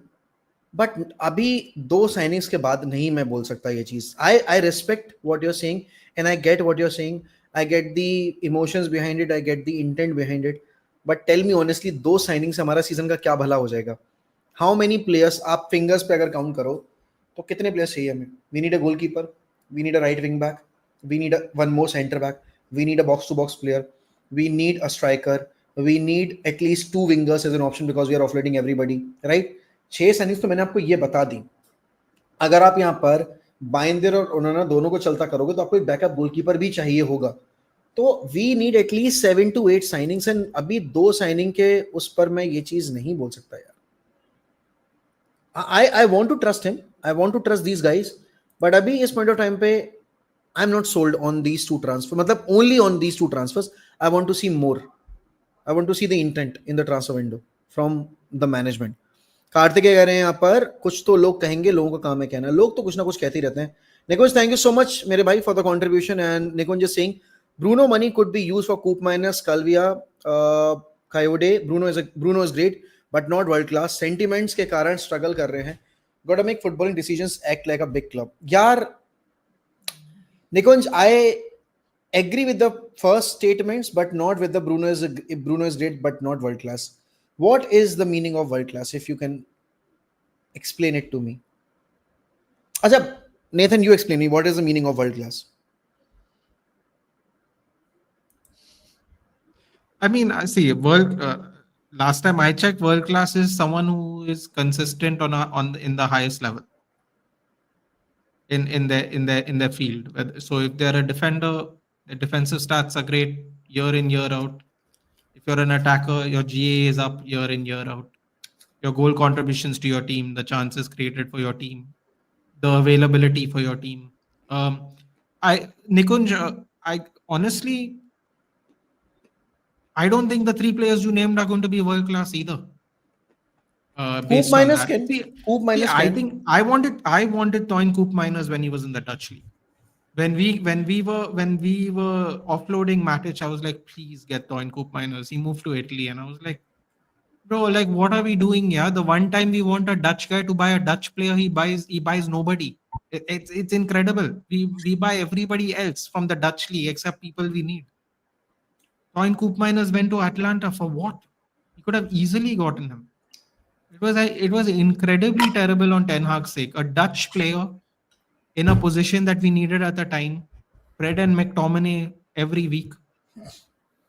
but अभी 2 साइनिंग्स के बाद नहीं मैं बोल सकता ये चीज। I respect what you are saying and I get what you are saying, I get the emotions behind it, I get the intent behind it, but tell me honestly 2 signing से हमारा सीजन का क्या भला हो जाएगा? How many players, आप fingers पे अगर काउंट करो तो कितने प्लेयर्स चाहिए हमें? We need a goalkeeper, we need a right wing back, we need one more center back, we need a box to box player, we need a striker, we need at least 2 wingers as an option because we are offloading everybody, right? 6 signings तो मैंने आपको ये बता दी। अगर आप यहाँ पर बाइंदर और ओनाना दोनों को चलता करोगे तो आपको एक बैकअप गोलकीपर भी चाहिए होगा। तो we need at least 7 to 8 signings, and अभी 2 साइनिंग के उस पर मैं ये चीज नहीं बोल सकता यार। I want to trust him. I want to trust these guys. But अभी इस point of time पे I'm not sold on these 2 transfers. मतलब only on these 2 transfers. I want to see more. I want to see the intent in the transfer window from the management. Kartikeya कह रहे हैं यहाँ पर, कुछ तो लोग कहेंगे, लोगों का काम है कहना, लोग तो कुछ ना कुछ कहते ही रहते हैं। Nikunj thank you so much मेरे भाई for the contribution, and Nikunj is saying Bruno money could be used for Koopmeiners Calafiori Kayode. Bruno is great but not world class, sentiments के कारण स्ट्रगल कर रहे हैं, gotta make footballing decisions, act like a big club. यार निकुंज, आई agree with the first statements but not with the Bruno is great but not world class. What is the meaning of world class, if you can explain it to me? Acha, Nathan, you explain me what is the meaning of world class. I mean, I see world. Last time I checked, world class is someone who is consistent in the highest level in their field. So if they're a defender, the defensive stats are great year in year out. If you're an attacker, your GA is up year in year out. Your goal contributions to your team, the chances created for your team, the availability for your team. I Nikunj, I honestly I don't think the three players you named are going to be world class either. Coop Based on minus that, can. Coop see, minus I can. think I wanted Toyn Coop Miners when he was in the Dutch league. When we were offloading Matic, I was like, please get Toyn Coop Miners. He moved to Italy, and I was like, bro, like, what are we doing here? The one time we want a Dutch guy to buy a Dutch player, he buys nobody. It's incredible. We buy everybody else from the Dutch league except people we need. Toyn Coop Miners went to Atlanta for what? He could have easily gotten him. It was incredibly terrible on Ten Hag's sake. A Dutch player in a position that we needed at the time, Fred and McTominay every week.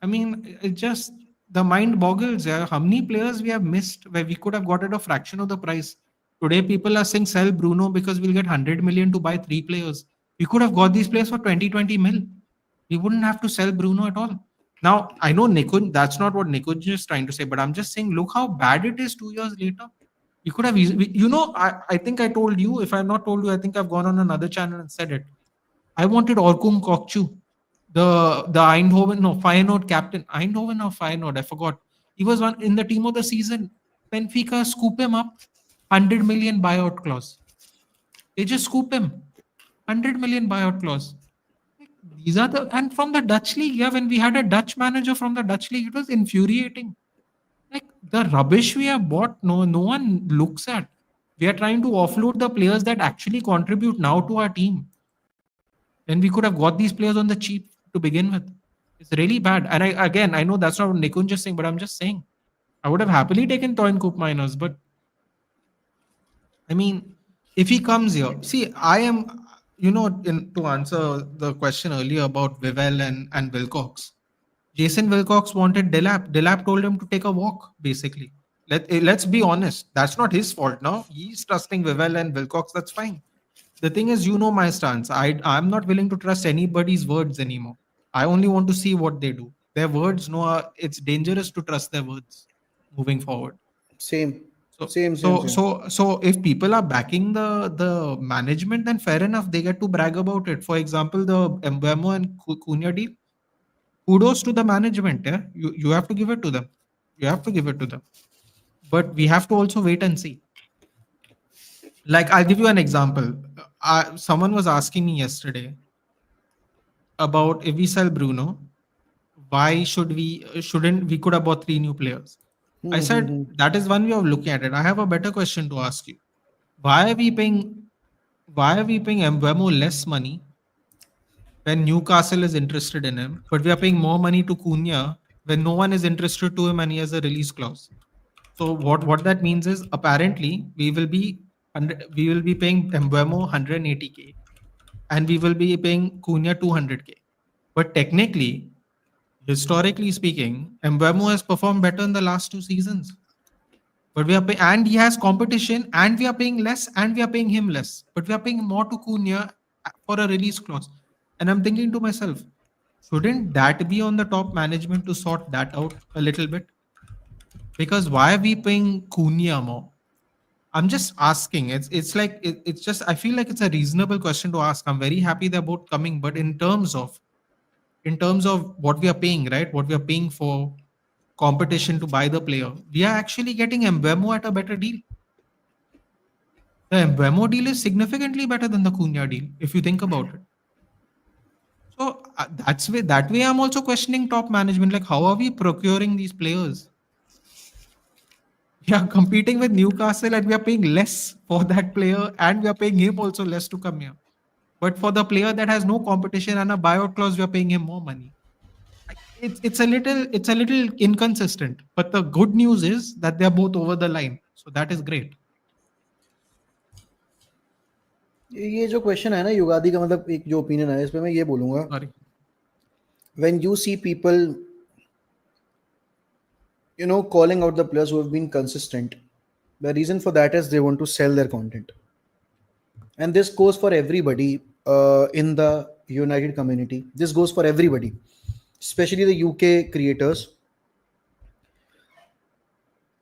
I mean, it just the mind boggles. Yeah. How many players we have missed where we could have got at a fraction of the price? Today, people are saying sell Bruno because we'll get 100 million to buy three players. We could have got these players for 20 mil. We wouldn't have to sell Bruno at all. Now, I know Nikun, that's not what Nikun is trying to say, but I'm just saying, look how bad it is 2 years later. We could have, I think I told you, if I've not told you, I think I've gone on another channel and said it. I wanted Orkun Kokchu, the Eindhoven, no, Feyenoord captain. Eindhoven or Feyenoord, I forgot. He was one in the team of the season. Benfica scoop him up, 100 million buyout clause. They just scoop him, 100 million buyout clause. These are the and from the Dutch league, yeah. When we had a Dutch manager from the Dutch league, it was infuriating. Like the rubbish we have bought, no one looks at. We are trying to offload the players that actually contribute now to our team. And we could have got these players on the cheap to begin with. It's really bad. And I know that's not what Nikun just saying, but I'm just saying. I would have happily taken Toyn Coop Miners, but I mean, if he comes here, see, I am, to answer the question earlier about Vivel and Wilcox, Jason Wilcox wanted Delap. Delap told him to take a walk, basically. Let's be honest. That's not his fault now. He's trusting Vivel and Wilcox. That's fine. The thing is, my stance. I'm not willing to trust anybody's words anymore. I only want to see what they do. Their words, no, it's dangerous to trust their words moving forward. Same. So, Same, same, so, same. so, so, if people are backing the management, then fair enough. They get to brag about it. For example, the Mbeumo and Cunha deal. Kudos to the management. Yeah, you have to give it to them. You have to give it to them. But we have to also wait and see. Like, I'll give you an example. Someone was asking me yesterday about if we sell Bruno, why shouldn't we could have bought three new players? I said Hmm. that is one way of looking at it. I have a better question to ask you. Why are we paying why are we paying Mbeumo less money when Newcastle is interested in him, but we are paying more money to Cunha when no one is interested to him and he has a release clause? So what that means is apparently we will be paying Mbeumo 180k and we will be paying Cunha 200k. But technically, historically speaking, Mbeumo has performed better in the last two seasons. But we are paying, and he has competition, and we are paying less, and we are paying him less. But we are paying more to Cunha for a release clause. And I'm thinking to myself, shouldn't that be on the top management to sort that out a little bit? Because why are we paying Cunha more? I'm just asking. It's just I feel like it's a reasonable question to ask. I'm very happy they're both coming, but in terms of what we are paying, right? What we are paying for competition to buy the player, we are actually getting Mbeumo at a better deal. The Mbeumo deal is significantly better than the Cunha deal, if you think about it. So that way, I'm also questioning top management. Like, how are we procuring these players? We are competing with Newcastle, and we are paying less for that player, and we are paying him also less to come here. But for the player that has no competition and a buyout clause, we are paying him more money. It's a little inconsistent. But the good news is that they are both over the line, so that is great. ये जो question है ना युगादि का, मतलब एक जो opinion है इस पे मैं ये बोलूंगा. Sorry. When you see people, calling out the players who have been consistent, the reason for that is they want to sell their content. And this goes for everybody in the United community. This goes for everybody, especially the UK creators.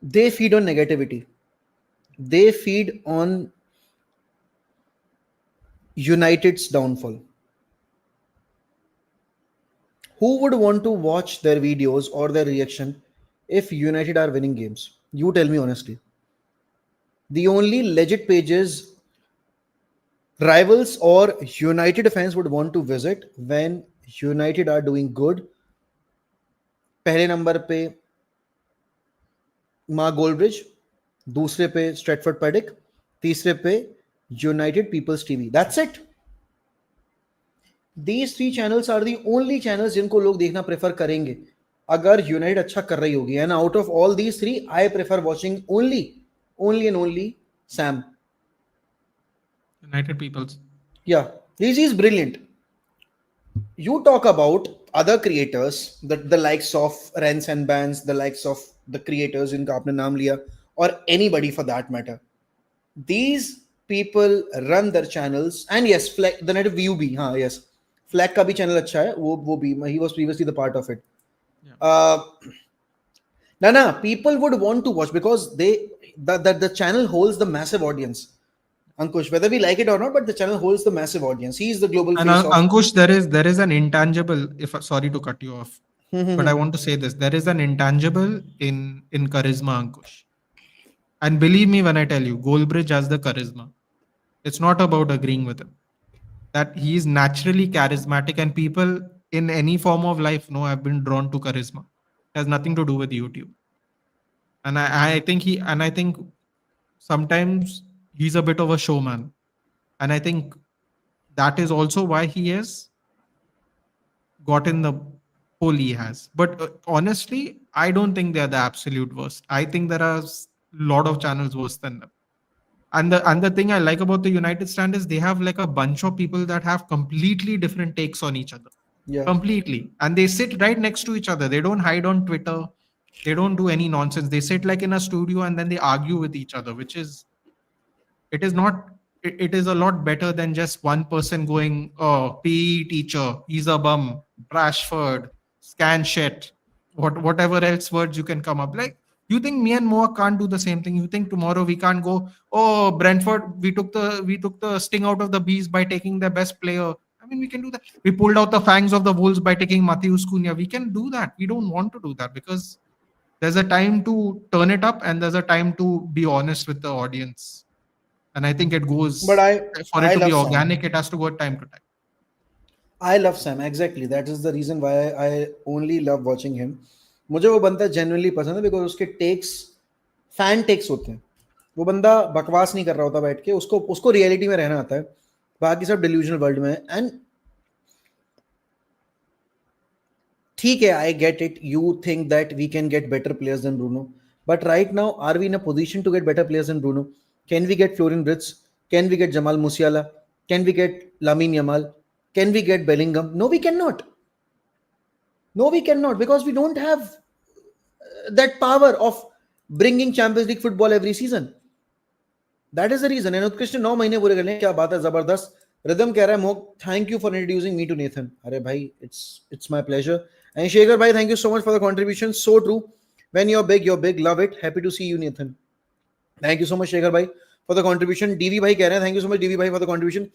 They feed on negativity. They feed on United's downfall. Who would want to watch their videos or their reaction if United are winning games? You tell me honestly. The only legit pages rivals or United fans would want to visit when United are doing good. पहले number पे माँ Goldbridge, दूसरे पे Stretford Paddock, तीसरे पे United People's TV. That's it. These three channels are the only channels जिनको लोग देखना प्रेफर करेंगे अगर यूनाइटेड अच्छा कर रही होगी. And out of all these three I prefer watching only only and only Sam. United Peoples. Yeah, he's brilliant. You talk about other creators, the likes of Rents and Bands, the likes of the creators जिनका आपने नाम लिया, or anybody for that matter. These people run their channels, and yes, Fleck, the native view भी, हाँ yes, Fleck का भी channel अच्छा है, वो भी, he was previously the part of it. Yeah. People would want to watch because the channel holds the massive audience. Ankush, whether we like it or not, but the channel holds the massive audience. He is the global And face of. Ankush, there is an intangible. If sorry to cut you off, but I want to say this: there is an intangible in charisma, Ankush. And believe me when I tell you, Goldbridge has the charisma. It's not about agreeing with him. That he is naturally charismatic, and people in any form of life know have been drawn to charisma. It has nothing to do with YouTube. And I think sometimes he's a bit of a showman. And I think that is also why he has gotten the pull he has. But honestly, I don't think they're the absolute worst. I think there are a lot of channels worse than them. And the thing I like about the United Stand is they have like a bunch of people that have completely different takes on each other. Yeah. Completely. And they sit right next to each other. They don't hide on Twitter. They don't do any nonsense. They sit like in a studio and then they argue with each other, which is it is not it is a lot better than just one person going, oh, PE teacher, he's a bum, Rashford, scan shit, whatever else words you can come up. Like, you think me and Moa can't do the same thing? You think tomorrow we can't go, oh, Brentford, we took the sting out of the bees by taking their best player. I mean, we can do that. We pulled out the fangs of the wolves by taking Matheus Cunha. We can do that. We don't want to do that because there's a time to turn it up and there's a time to be honest with the audience. And I think it But goes for it I to be love Sam. organic, it has to go time to time. I love Sam. Exactly. That is the reason why I only love watching him. मुझे वो बंदा genuinely पसंद है because उसके takes fan takes होते हैं. वो बंदा बकवास नहीं कर रहा होता बैठ के, उसको उसको रियलिटी में रहना आता है. बाकी सब delusional वर्ल्ड में है. एंड ठीक है, I get it. You think that we can get better players than Bruno, but right now, are we in a position to get better players than Bruno? Can we get Florian Wirtz? Can we get Jamal Musiala? Can we get Lamine Yamal? Can we get Bellingham? No, we cannot. No, we cannot because we don't have that power of bringing Champions League football every season. That is the reason. And उत्कृष्ट 9 महीने पूरे कर लें, क्या बात है, जबरदस्त. Rhythm कह रहा है, मोक, thank you for introducing me to Nathan. अरे भाई, it's my pleasure. And Shekhar bhai, thank you so much for the contribution. So true. When you're big, you're big. Love it. Happy to see you, Nathan. Thank you so much, Shekhar bhai, for the contribution. DV bhai कह रहे हैं, thank you so much, DV bhai, for the contribution.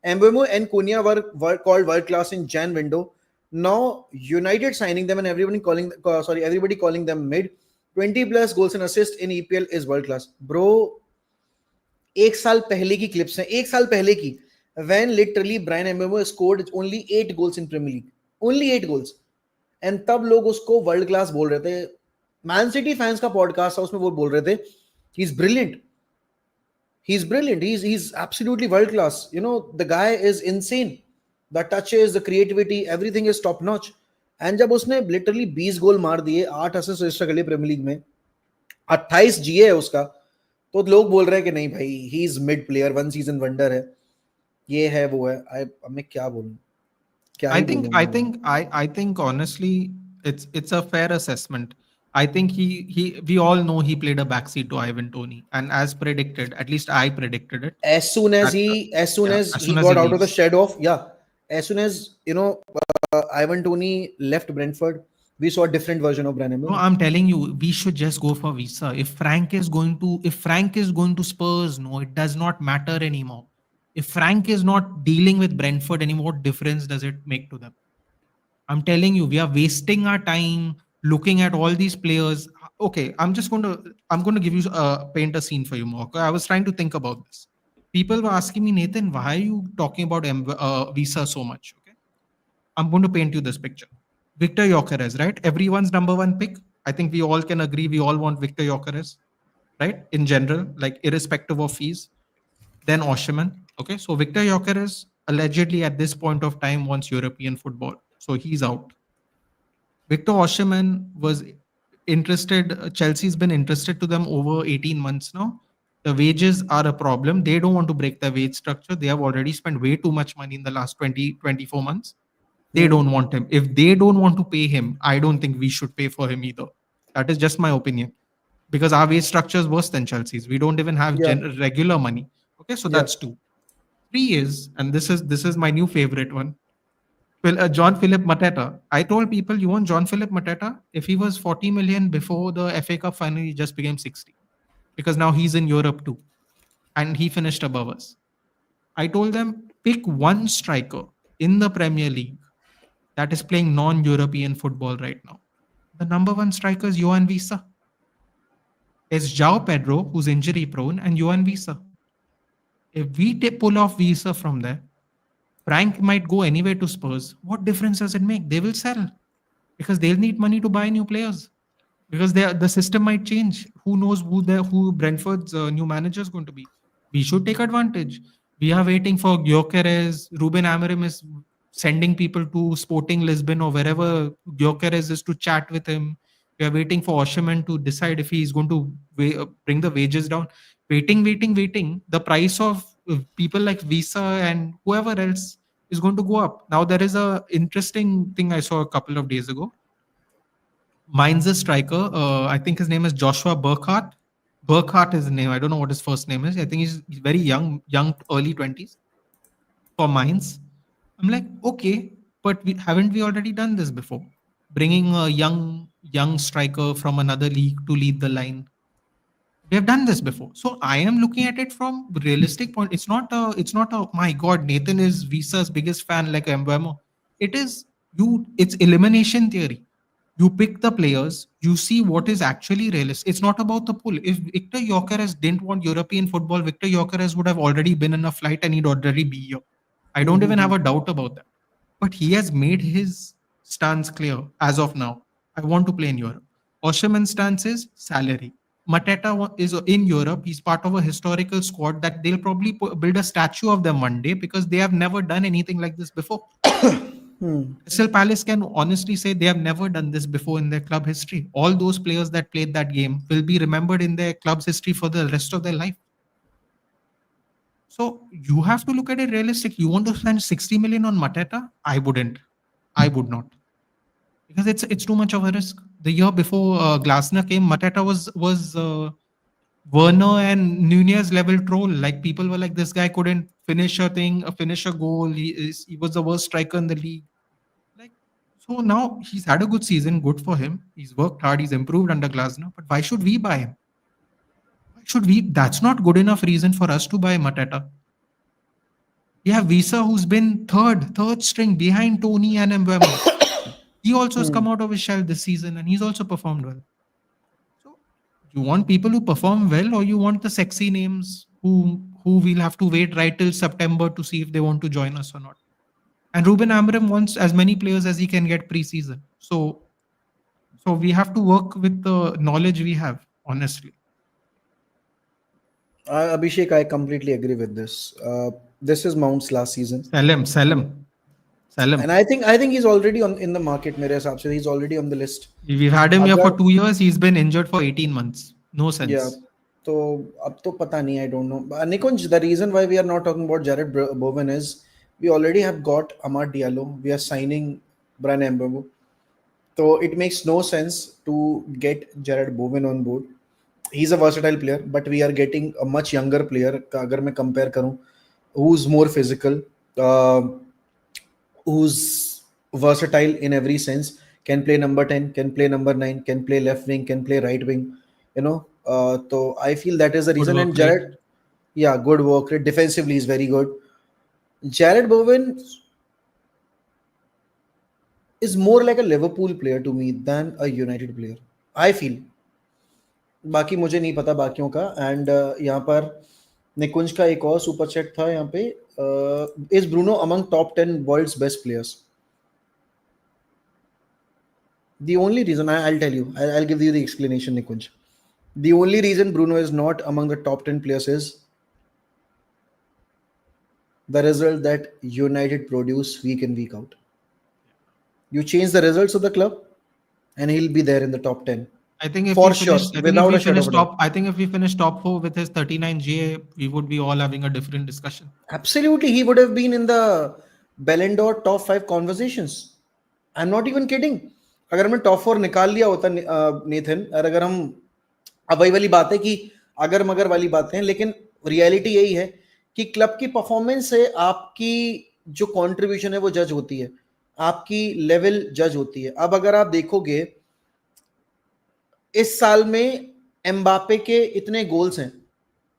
Mbeumo and Cunha were called world class in Jan window. Now United signing them and everybody calling them mid. 20 plus goals and assists in EPL is world class. Bro, एक साल पहले की clips हैं, एक साल पहले की, when literally Brian Mbeumo scored only 8 goals in Premier League. Only 8 goals. And तब लोग उसको वर्ल्ड क्लास बोल रहे थे. मैन सिटी फैंस का पॉडकास्ट था, उसमें वो बोल रहे थे he is brilliant, he is brilliant, he is absolutely world class. You know, the guy is insane. The touches, the creativity, everything is top notch. And जब उसने लिटरली 20 गोल मार दिए, 8 असिस्ट रजिस्टर कर लिए प्रीमियर लीग में, 28 जीए है उसका, तो लोग बोल रहे हैं कि नहीं भाई, he is mid player, one season wonder है, ये है वो है. मैं क्या बोलूं, क्या ही बोलूं. I think honestly, it's a fair assessment. I think we all know he played a backseat to Ivan Toney, and as predicted, at least I predicted it. As soon as he got out of the leaves. shadow of, yeah, as soon as Ivan Toney left Brentford, we saw a different version of Brandon. No, I'm telling you, we should just go for Visa. If Frank is going to Spurs, no, it does not matter anymore. If Frank is not dealing with Brentford anymore, what difference does it make to them? I'm telling you, we are wasting our time looking at all these players. Okay, I'm going to give you paint a scene for you, Mark. I was trying to think about this. People were asking me, Nathan, why are you talking about Visa so much? Okay, I'm going to paint you this picture. Victor Gyökeres, right? Everyone's number one pick. I think we all can agree we all want Victor Gyökeres, right? In general, like irrespective of fees. Then Osherman. Okay, so Victor Gyökeres allegedly at this point of time wants European football, so he's out. Victor Osherman was interested. Chelsea's been interested to them over 18 months now. The wages are a problem. They don't want to break the wage structure. They have already spent way too much money in the last 24 months. They Hmm. don't want him. If they don't want to pay him, I don't think we should pay for him either. That is just my opinion. Because our wage structure is worse than Chelsea's. We don't even have Yeah. regular money. Okay, so Yeah. that's two. Three is, and this is my new favorite one. John Philip Mateta. I told people, you want John Philip Mateta? If he was 40 million before the FA Cup final, he just became 60 because now he's in Europe too, and he finished above us. I told them, pick one striker in the Premier League that is playing non-European football right now. The number one striker is Johan Visa. It's João Pedro, who's injury prone, and Johan Visa. If we pull off Visa from there, Frank might go anywhere to Spurs. What difference does it make? They will sell because they'll need money to buy new players. Because the system might change. Who knows who Brentford's new manager is going to be? We should take advantage. We are waiting for Gyökeres. Ruben Amorim is sending people to Sporting Lisbon or wherever Gyökeres is to chat with him. We are waiting for Osherman to decide if he is going to bring the wages down. Waiting. The price of people like Visa and whoever else is going to go up. Now there is a interesting thing I saw a couple of days ago. Mine's a striker. I think his name is Joshua Burkhardt. Burkhardt is his name. I don't know what his first name is. I think he's very young, early 20s for Mainz. I'm like, okay, but haven't we already done this before? Bringing a young striker from another league to lead the line. We have done this before. So I am looking at it from realistic point. It's not a my God, Nathan is Visa's biggest fan like Mbeumo. It's elimination theory. You pick the players, you see what is actually realistic. It's not about the pool. If Victor Gyökeres didn't want European football, Victor Gyökeres would have already been in a flight and he'd already be here. I don't even have Hmm. a doubt about that. But he has made his stance clear as of now. I want to play in Europe. Osherman's stance is salary. Mateta is in Europe. He's part of a historical squad that they'll probably build a statue of them one day because they have never done anything like this before. Crystal Palace can honestly say they have never done this before in their club history. All those players that played that game will be remembered in their club's history for the rest of their life. So you have to look at it realistic. You want to spend 60 million on Mateta? I wouldn't. I would not. Because it's too much of a risk. The year before Glasner came, Mateta was Werner and Nunez level troll. Like people were like, this guy couldn't finish a goal. He was the worst striker in the league. Like, so now he's had a good season, good for him. He's worked hard, he's improved under Glasner. But why should we buy him? Why should we? That's not good enough reason for us to buy Mateta. We have Visa, who's been third string behind Tony and Mbeumo. He also has come out of his shell this season and he's also performed well. So you want people who perform well, or you want the sexy names who we'll have to wait right till September to see if they want to join us or not. And Ruben Amorim wants as many players as he can get preseason. So we have to work with the knowledge we have, honestly. Abhishek, I completely agree with this. This is Mount's last season, Sell and him. I think he's already on in the market. मेरे हिसाब से he's already on the list. We've had him here for अगर 2 years. He's been injured for 18 months. No yeah, sense. तो अब तो पता नहीं. I don't know. Nikunj, the reason why we are not talking about Jared Bowen is we already have got Amad Diallo. We are signing Brian Mbeumo. So it makes no sense to get Jared Bowen on board. He's a versatile player, but we are getting a much younger player. अगर मैं compare करूँ, who's more physical, uh, who's versatile in every sense, can play number 10, can play number 9, can play left wing, can play right wing. So I feel that is the Good reason. And work rate. Jared, yeah, good work rate. Defensively is very good. Jared Bowen, is more like a Liverpool player to me than a United player. I feel. बाकी मुझे नहीं पता बाकियों का and यहाँ पर निकुंज का एक और सुपर चैट था यहाँ पे is Bruno among top 10 world's best players the only reason I'll tell you I'll give you the explanation Nikunj the only reason Bruno is not among the top 10 players is the result that United produce week in week out. You change the results of the club and he'll be there in the top 10 I think if we for sure finish, I think if without we a shadow finish of a doubt. top, I think if we finish top 4 with his 39 GA, we would be all having a different discussion. Absolutely, he would have been in the Ballon d'Or top 5 conversations. I'm not even kidding. अगर हमने top 4 निकाल लिया होता Nathan और अगर हम अब वही वाली बात है कि अगर मगर वाली बातें हैं लेकिन रियलिटी यही है कि क्लब की परफॉर्मेंस से आपकी जो कंट्रीब्यूशन है वो जज होती है आपकी लेवल जज होती है अब अगर आप देखोगे इस साल में एम्बापे के इतने गोल्स हैं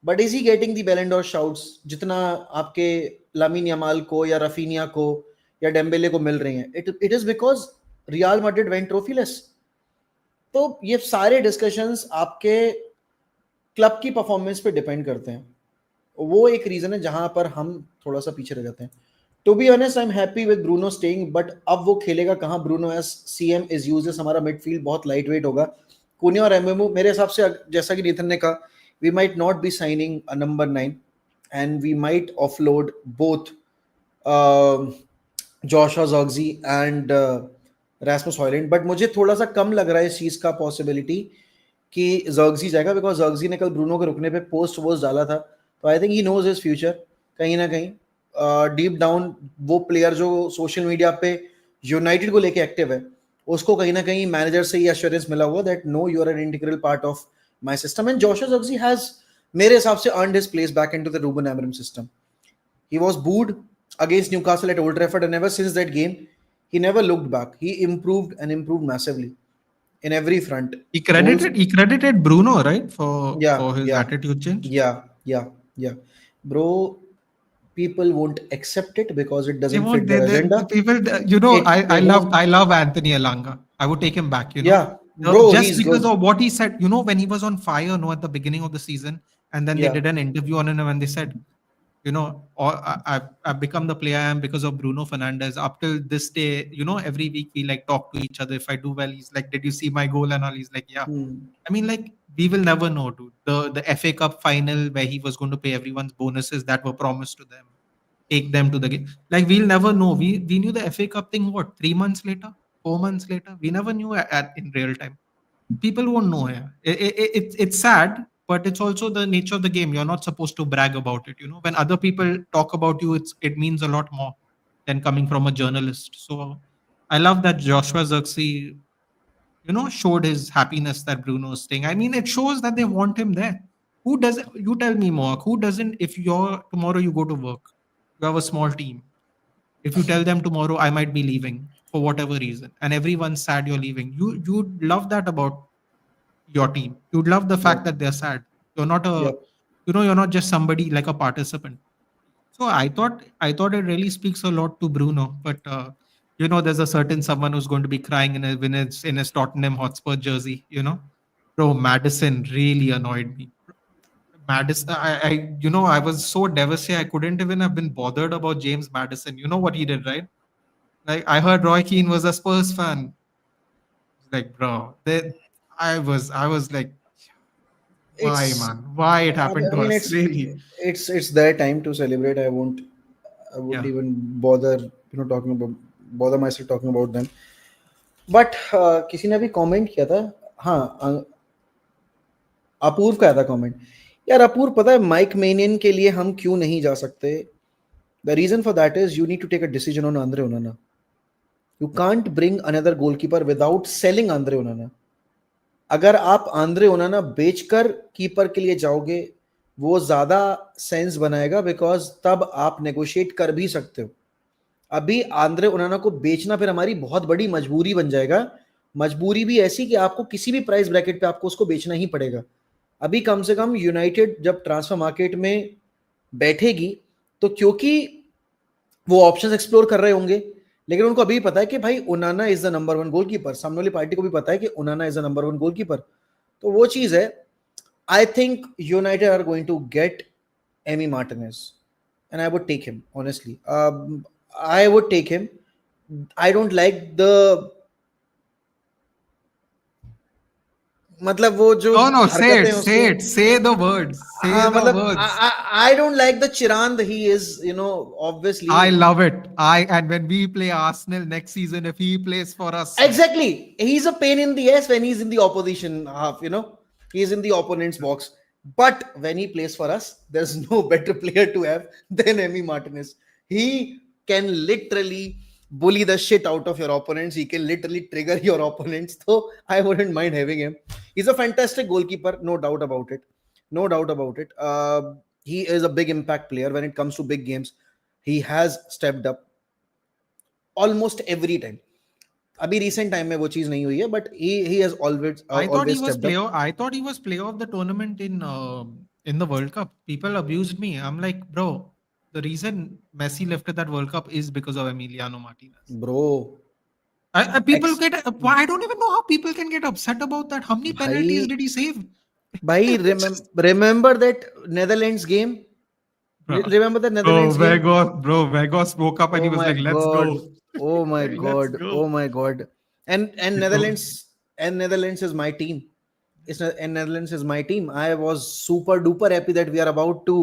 but is he getting the बैलेंड और शाउट्स जितना आपके लामिन यमाल को या रफीनिया को या डेम्बेले को मिल रही हैं it is because Real Madrid went trophyless तो ये सारे डिस्कशंस आपके क्लब की परफॉर्मेंस पे डिपेंड करते हैं वो एक रीजन है जहां पर हम थोड़ा सा पीछे रह जाते हैं to be honest I am happy with Bruno staying but अब वो खेलेगा कहां Bruno as CM is uses हमारा मिडफील्ड बहुत लाइट वेट होगा कुनिया और एम्बेमो मेरे हिसाब से जैसा कि नीतन ने कहा we might not be signing a number 9 and we might offload both Joshua Zirkzee and Rasmus Højlund but मुझे थोड़ा सा कम लग रहा है इस चीज का पॉसिबिलिटी कि जर्गजी जाएगा बिकॉज जर्गजी ने कल ब्रूनो के रुकने पे पोस्ट वोस्ट डाला था तो I think he knows his future कहीं ना कहीं डीप डाउन वो प्लेयर जो सोशल मीडिया पे यूनाइटेड को लेके एक्टिव है उसको कहीं ना कहीं मैनेजर से ये एश्योरेंस मिला हुआ that no you are an integral part of my system and Joshua Zirkzee has मेरे हिसाब से earned his place back into the Ruben Amorim system he was booed against Newcastle at Old Trafford and ever since that game he never looked back he improved massively in every front goals He credited Bruno, right, yeah for his yeah attitude change. yeah bro people won't accept it because it They doesn't fit won't. their The agenda people, you know, they won't I love Anthony Alanga. I would take him back. You know, yeah bro Just he's because good of what he said. You know, when he was on fire, no, at the beginning of the season, and then they yeah did an interview on him, and they said, you know, I've become the player I am because of Bruno Fernandes. Up till this day, you know, every week we like talk to each other. If I do well, he's like, "Did you see my goal?" And all. He's like, "Yeah." hmm. I mean, like, we will never know, dude. The FA Cup final where he was going to pay everyone's bonuses that were promised to them, take them to the game. Like, we'll never know. We knew the FA Cup thing. What, 3 months later, 4 months later? We never knew in real time. People won't know. Yeah, it's sad, but it's also the nature of the game. You're not supposed to brag about it. You know, when other people talk about you, it means a lot more than coming from a journalist. So I love that Joshua Zirkzee, you know, showed his happiness that Bruno is staying. I mean, it shows that they want him there. Who doesn't? You tell me, Mark. Who doesn't? If you're tomorrow you go to work, you have a small team. If you tell them tomorrow I might be leaving for whatever reason, and everyone's sad you're leaving, you'd love that about your team. You'd love the yep fact that they're sad. You're not a, yep you know, you're not just somebody like a participant. So I thought it really speaks a lot to Bruno. But you know, there's a certain someone who's going to be crying in his Tottenham Hotspur jersey. You know, bro, Madison really annoyed me. Madison, you know, I was so devastated. I couldn't even have been bothered about James Madison. You know what he did, right? Like, I heard Roy Keane was a Spurs fan. Like, bro, I was like, why, it's man? Why it happened I to mean us? Really? it's their time to celebrate I wouldn't Yeah. even bother talking about bother myself talking about them but किसी ने अभी comment किया था हाँ अपूर्व का आया था comment यार अपूर्व पता है माइक मेनियन के लिए हम क्यों नहीं जा सकते the reason for that is you need to take a decision on Andre Onana you can't bring another goalkeeper without selling Andre Onana अगर आप आंद्रे ओनाना बेचकर कीपर के लिए जाओगे वो ज्यादा सेंस बनाएगा बिकॉज तब आप नेगोशिएट कर भी सकते हो अभी आंद्रे ओनाना को बेचना फिर हमारी बहुत बड़ी मजबूरी बन जाएगा मजबूरी भी ऐसी कि आपको किसी भी प्राइस ब्रैकेट पे आपको उसको बेचना ही पड़ेगा अभी कम से कम यूनाइटेड जब ट्रांसफर मार्केट में बैठेगी तो क्योंकि वो ऑप्शंस एक्सप्लोर कर रहे होंगे लेकिन उनको अभी पता है कि भाई Onana is the number one goalkeeper, सामने वाली पार्टी को भी पता है कि Onana is the number one goalkeeper. तो वो चीज है। I think United are going to get Emi Martinez and I would take him honestly. I would take him. I don't like the, मतलब वो जो No, no, say हरकतें it, हैं उसकी। say it, say the words, say हाँ the मतलब words. I don't like the चिरांद he is, you know, obviously. I love it. And when we play Arsenal next season, if he plays for us, Exactly. He's a pain in the ass when he's in the opposition half, you know. He's in the opponent's box. But when he plays for us, there's no better player to have than Emi Martinez. He can literally bully the shit out of your opponents. He can literally trigger your opponents. So I wouldn't mind having him. He's a fantastic goalkeeper, no doubt about it. No doubt about it. He is a big impact player when it comes to big games. He has stepped up almost every time. अभी recent time में वो चीज नहीं हुई है, but he has always I thought he always was stepped up. player. I thought he was player of the tournament in the World Cup. People abused me. I'm like, bro, the reason Messi left at that World Cup is because of Emiliano Martinez. Bro People x get. I don't even know how people can get upset about that. How many penalties भाई did he save? भाई It's just, remember that Netherlands game, bro, remember that Netherlands game. Vegos woke up and he Oh was my like, "Let's god. go, Oh my let's god. go." Oh my god. And He told, Netherlands is my team. And Netherlands is my team. I was super duper happy that we are about to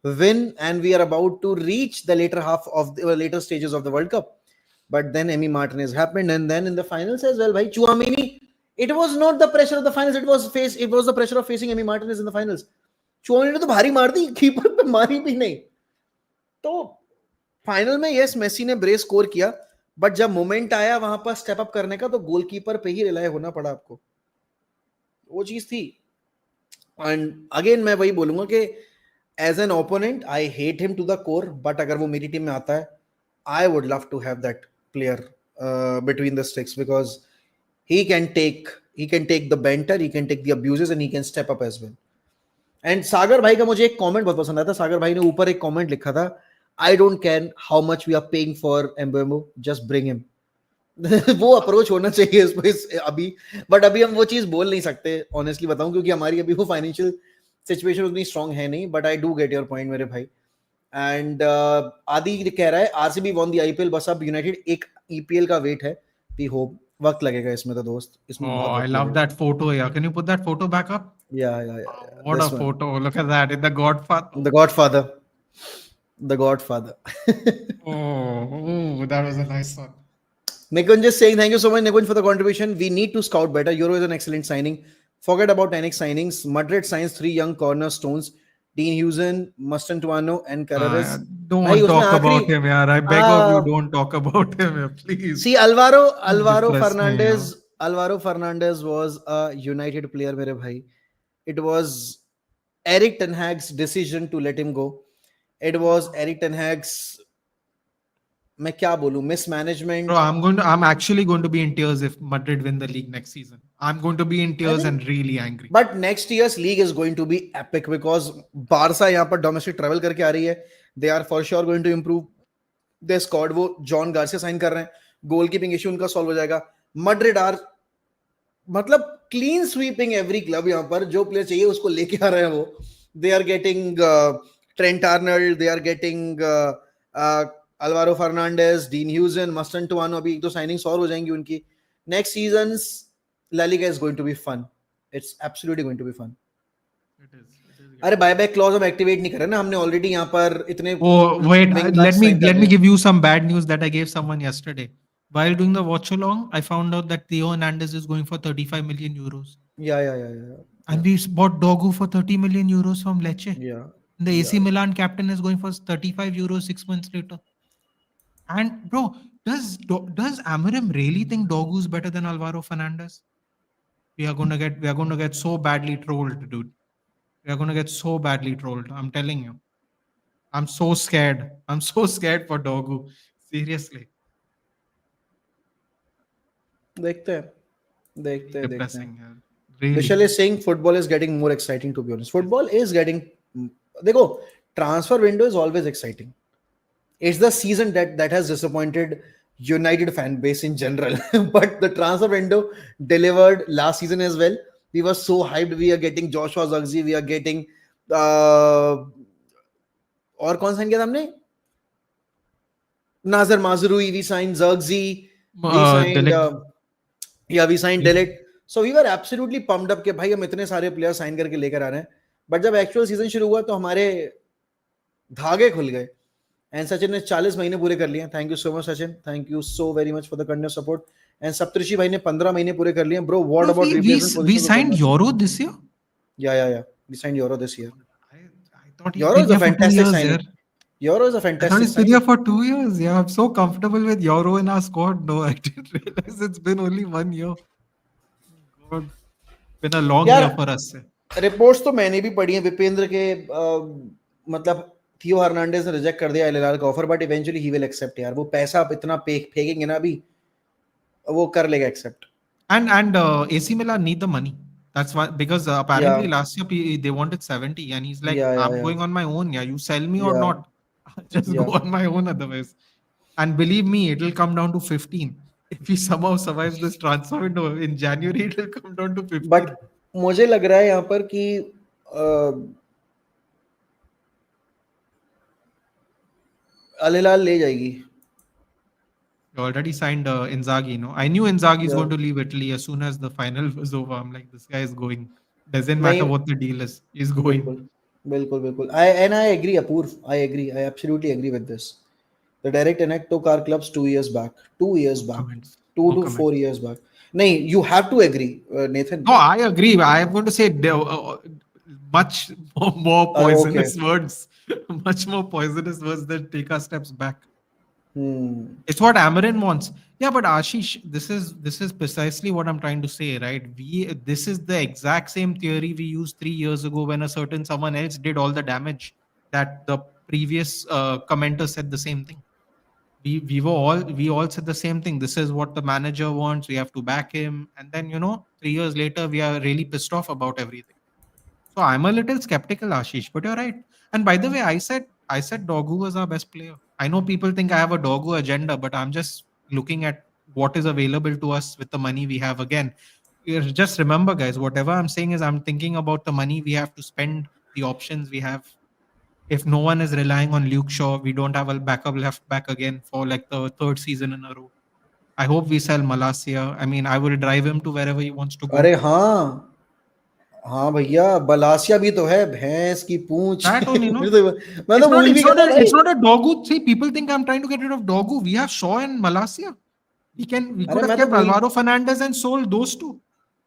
win and we are about to reach the later half of the later stages of the World Cup. But then Emi Martinez happened, and then in the finals as well, bhai Chouameni. It was not the pressure of the finals. It was the pressure of facing Emi Martinez in the finals. Chouameni ने तो भारी मार दी, keeper पे मारी भी नहीं। तो final में यस मेसी ने ब्रेस स्कोर किया, बट जब मोमेंट आया वहां पर स्टेप अप करने का, तो गोलकीपर पे ही रिलाय होना पड़ा आपको। वो चीज थी। एंड अगेन मैं वही बोलूंगा कि as an opponent I hate him to the core, but अगर वो मेरी टीम में आता है, I would love to have that player between the sticks, because he can take he can take the banter, he can take the abuses, and he can step up as well. And Sagar भाई का मुझे एक comment बहुत पसंद आया था। सागर भाई ने ऊपर एक कमेंट लिखा था, I don't care how much we are paying for Mbeumo, just bring him. वो अप्रोच होना चाहिए अभी। बट अभी हम वो चीज बोल नहीं सकते ऑनेस्टली बताऊं, क्योंकि हमारी अभी वो फाइनेंशियल सिचुएशन उतनी स्ट्रांग है नहीं। But I do get your point मेरे भाई। एंड आदि कह रहा है आरसीबी वॉन द आईपीएल, बस अब यूनाइटेड एक ईपीएल का वेट है। We hope. वक्त लगेगा इसमें तो दोस्त, इसमें "Oh, बहुत I वक्त love लगेगा। that photo. Yeah, can you put that photo back up? Wow, what a this one, photo! Look at that in the Godfather." The godfather, the godfather. Oh, that was a nice one. Nikunj is saying, thank you so much, Nikunj, for the contribution. We need to scout better. Euro is an excellent signing. Forget about 10x signings. Madrid signs three young cornerstones, Dean Huijsen, Mastantuano, and Carreras. भाई Don't उसमें talk आखिरी about him, yaar. I beg of you, don't talk about him, please. See Alvaro Don't Alvaro depress me, Fernandez. yaar. Alvaro Fernandez was a United player मेरे भाई। It was Erik ten Hag's decision to let him go. It was Erik ten Hag's, मैं क्या बोलूं, Bro, mismanagement. I'm actually going to be in tears if Madrid win the league next season. I'm going to be in I tears think and really angry. But next year's league is going to be epic, because Barca यहाँ पर domestic treble करके आ रही है। They are for sure going to improve their squad. वो Joan Garcia sign कर रहे हैं, गोल कीपिंग इशू उनका सॉल्व हो जाएगा। मड्रिड आर, मतलब क्लीन स्वीपिंग एवरी क्लब, यहाँ पर जो प्लेयर चाहिए उसको लेके आ रहे हैं वो। They are getting Trent Arnold, they are getting Alvaro Fernandez, Dean Huijsen, Mastantuono. अभी एक दो साइनिंग्स और हो जाएंगी उनकी। Next season La Liga is going to be fun. It's absolutely going to be fun. It is. It is अरे getting fun. Buyback clause हम activate नहीं कर रहे ना, हमने ऑलरेडी यहाँ पर इतने Oh, wait. Wing Let backs me sign कर let दिए me हैं। give you some bad news that I gave someone yesterday. While doing the watch along, I found out that Theo Hernandez is going for 35 million euros. या And we bought Dogu for 30 million euros from Lecce. या And the या AC Milan captain is going for 35 euros 6 months later. And bro, does Amorim really think Dogu is better than Alvaro Fernandez? We are gonna get so badly trolled, dude. We are gonna get so badly trolled. I'm telling you. I'm so scared. I'm so scared for Dogu. Seriously. देखते हैं, Very देखते हैं। depressing. Yeah. Really. Vishal is saying football is getting more exciting to be honest. Yes. Football is getting, देखो, transfer window is always exciting. It's the season that has disappointed United fan base in general. But the transfer window delivered last season as well. We were so hyped. We are getting Joshua Zugzi. We are getting और कौन sign किया था हमने? Nazar Mazrui. We signed Zugzi. We signed Delict. yeah, we signed Delit. So we were absolutely pumped up कि भाई हम इतने सारे प्लेयर साइन करके लेकर आ रहे हैं. बट जब एक्चुअल सीजन शुरू हुआ तो हमारे धागे खुल गए. एंड सचिन ने 40 महीने पूरे कर लिए. Thank you so much Sachin. Thank you so very much for the continuous support. And Saptarishi भाई ने 15 महीने पूरे कर लिए. Bro what Bro, about replacement we position signed Euro this year. या we signed Yoro this year. I thought he's Euro been is a here for 2 fantastic years. signing. Yeah. Euro is a I thought fantastic he's been here signing. for 2 years. Yeah, I'm so comfortable with Euro in our squad. No, I didn't realize it's been only 1 year. God, been a long यार year for us. Reports तो मैंने भी पढ़ी हैं विपेंद्र के मतलब थियो Hernandez ने रिजेक्ट कर दिया एल का offer but eventually he will accept. यार वो पैसा आप इतना फेंकेंगे ना अभी वो कर लेगा accept. And AC Milan need the money. That's why, because apparently या last year they wanted 70, and he's like, या I'm going on my own. Yeah, you sell me or या not, I'll just या go on my own otherwise. And believe me, it'll come down to 15. If he somehow survives this transfer window in January, it'll come down to 15. But मुझे लग रहा है यहाँ पर कि अल हिलाल ले जाएगी. He already signed Inzaghi. No, I knew Inzaghi is या going to leave Italy as soon as the final was over. I'm like, this guy is going. Doesn't नहीं matter what the deal is. He's going. बिल्कुल बिल्कुल बिल्कुल. I agree Apoorva. I agree. I absolutely agree with this. The direct connect took our clubs 2 years back. 2 years back. Comments. Two No to comment. 4 years back. नहीं, you have to agree, Nathan. No, I agree. I am going to say much more Okay. poisonous words. Much more poisonous words that take our steps back. It's what Amarin wants. Yeah, but Ashish, this is precisely what I'm trying to say, right? This is the exact same theory we used 3 years ago when a certain someone else did all the damage. That the previous commenter said the same thing. We all said the same thing. This is what the manager wants. We have to back him. And then 3 years later, we are really pissed off about everything. So I'm a little skeptical, Ashish, but you're right. And by the way, I said Dogu was our best player. I know people think I have a Dogu agenda, but I'm just looking at what is available to us with the money we have. Again, just remember, guys, whatever I'm saying is I'm thinking about the money we have to spend, the options we have. If no one is relying on Luke Shaw, we don't have a backup left back again for like the third season in a row. I hope we sell Malasia. I mean, I will drive him to wherever he wants to go. अरे हाँ हाँ भैया बलासिया भी तो है भैंस की पूंछ. That only, no? मैं तो भूल भी गया था भाई. It's not a Dogu. See, people think I'm trying to get rid of Dogu. We have Shaw and Malasia. We अरे could have मैं तो kept भूल Alvaro Fernandes and sold those two.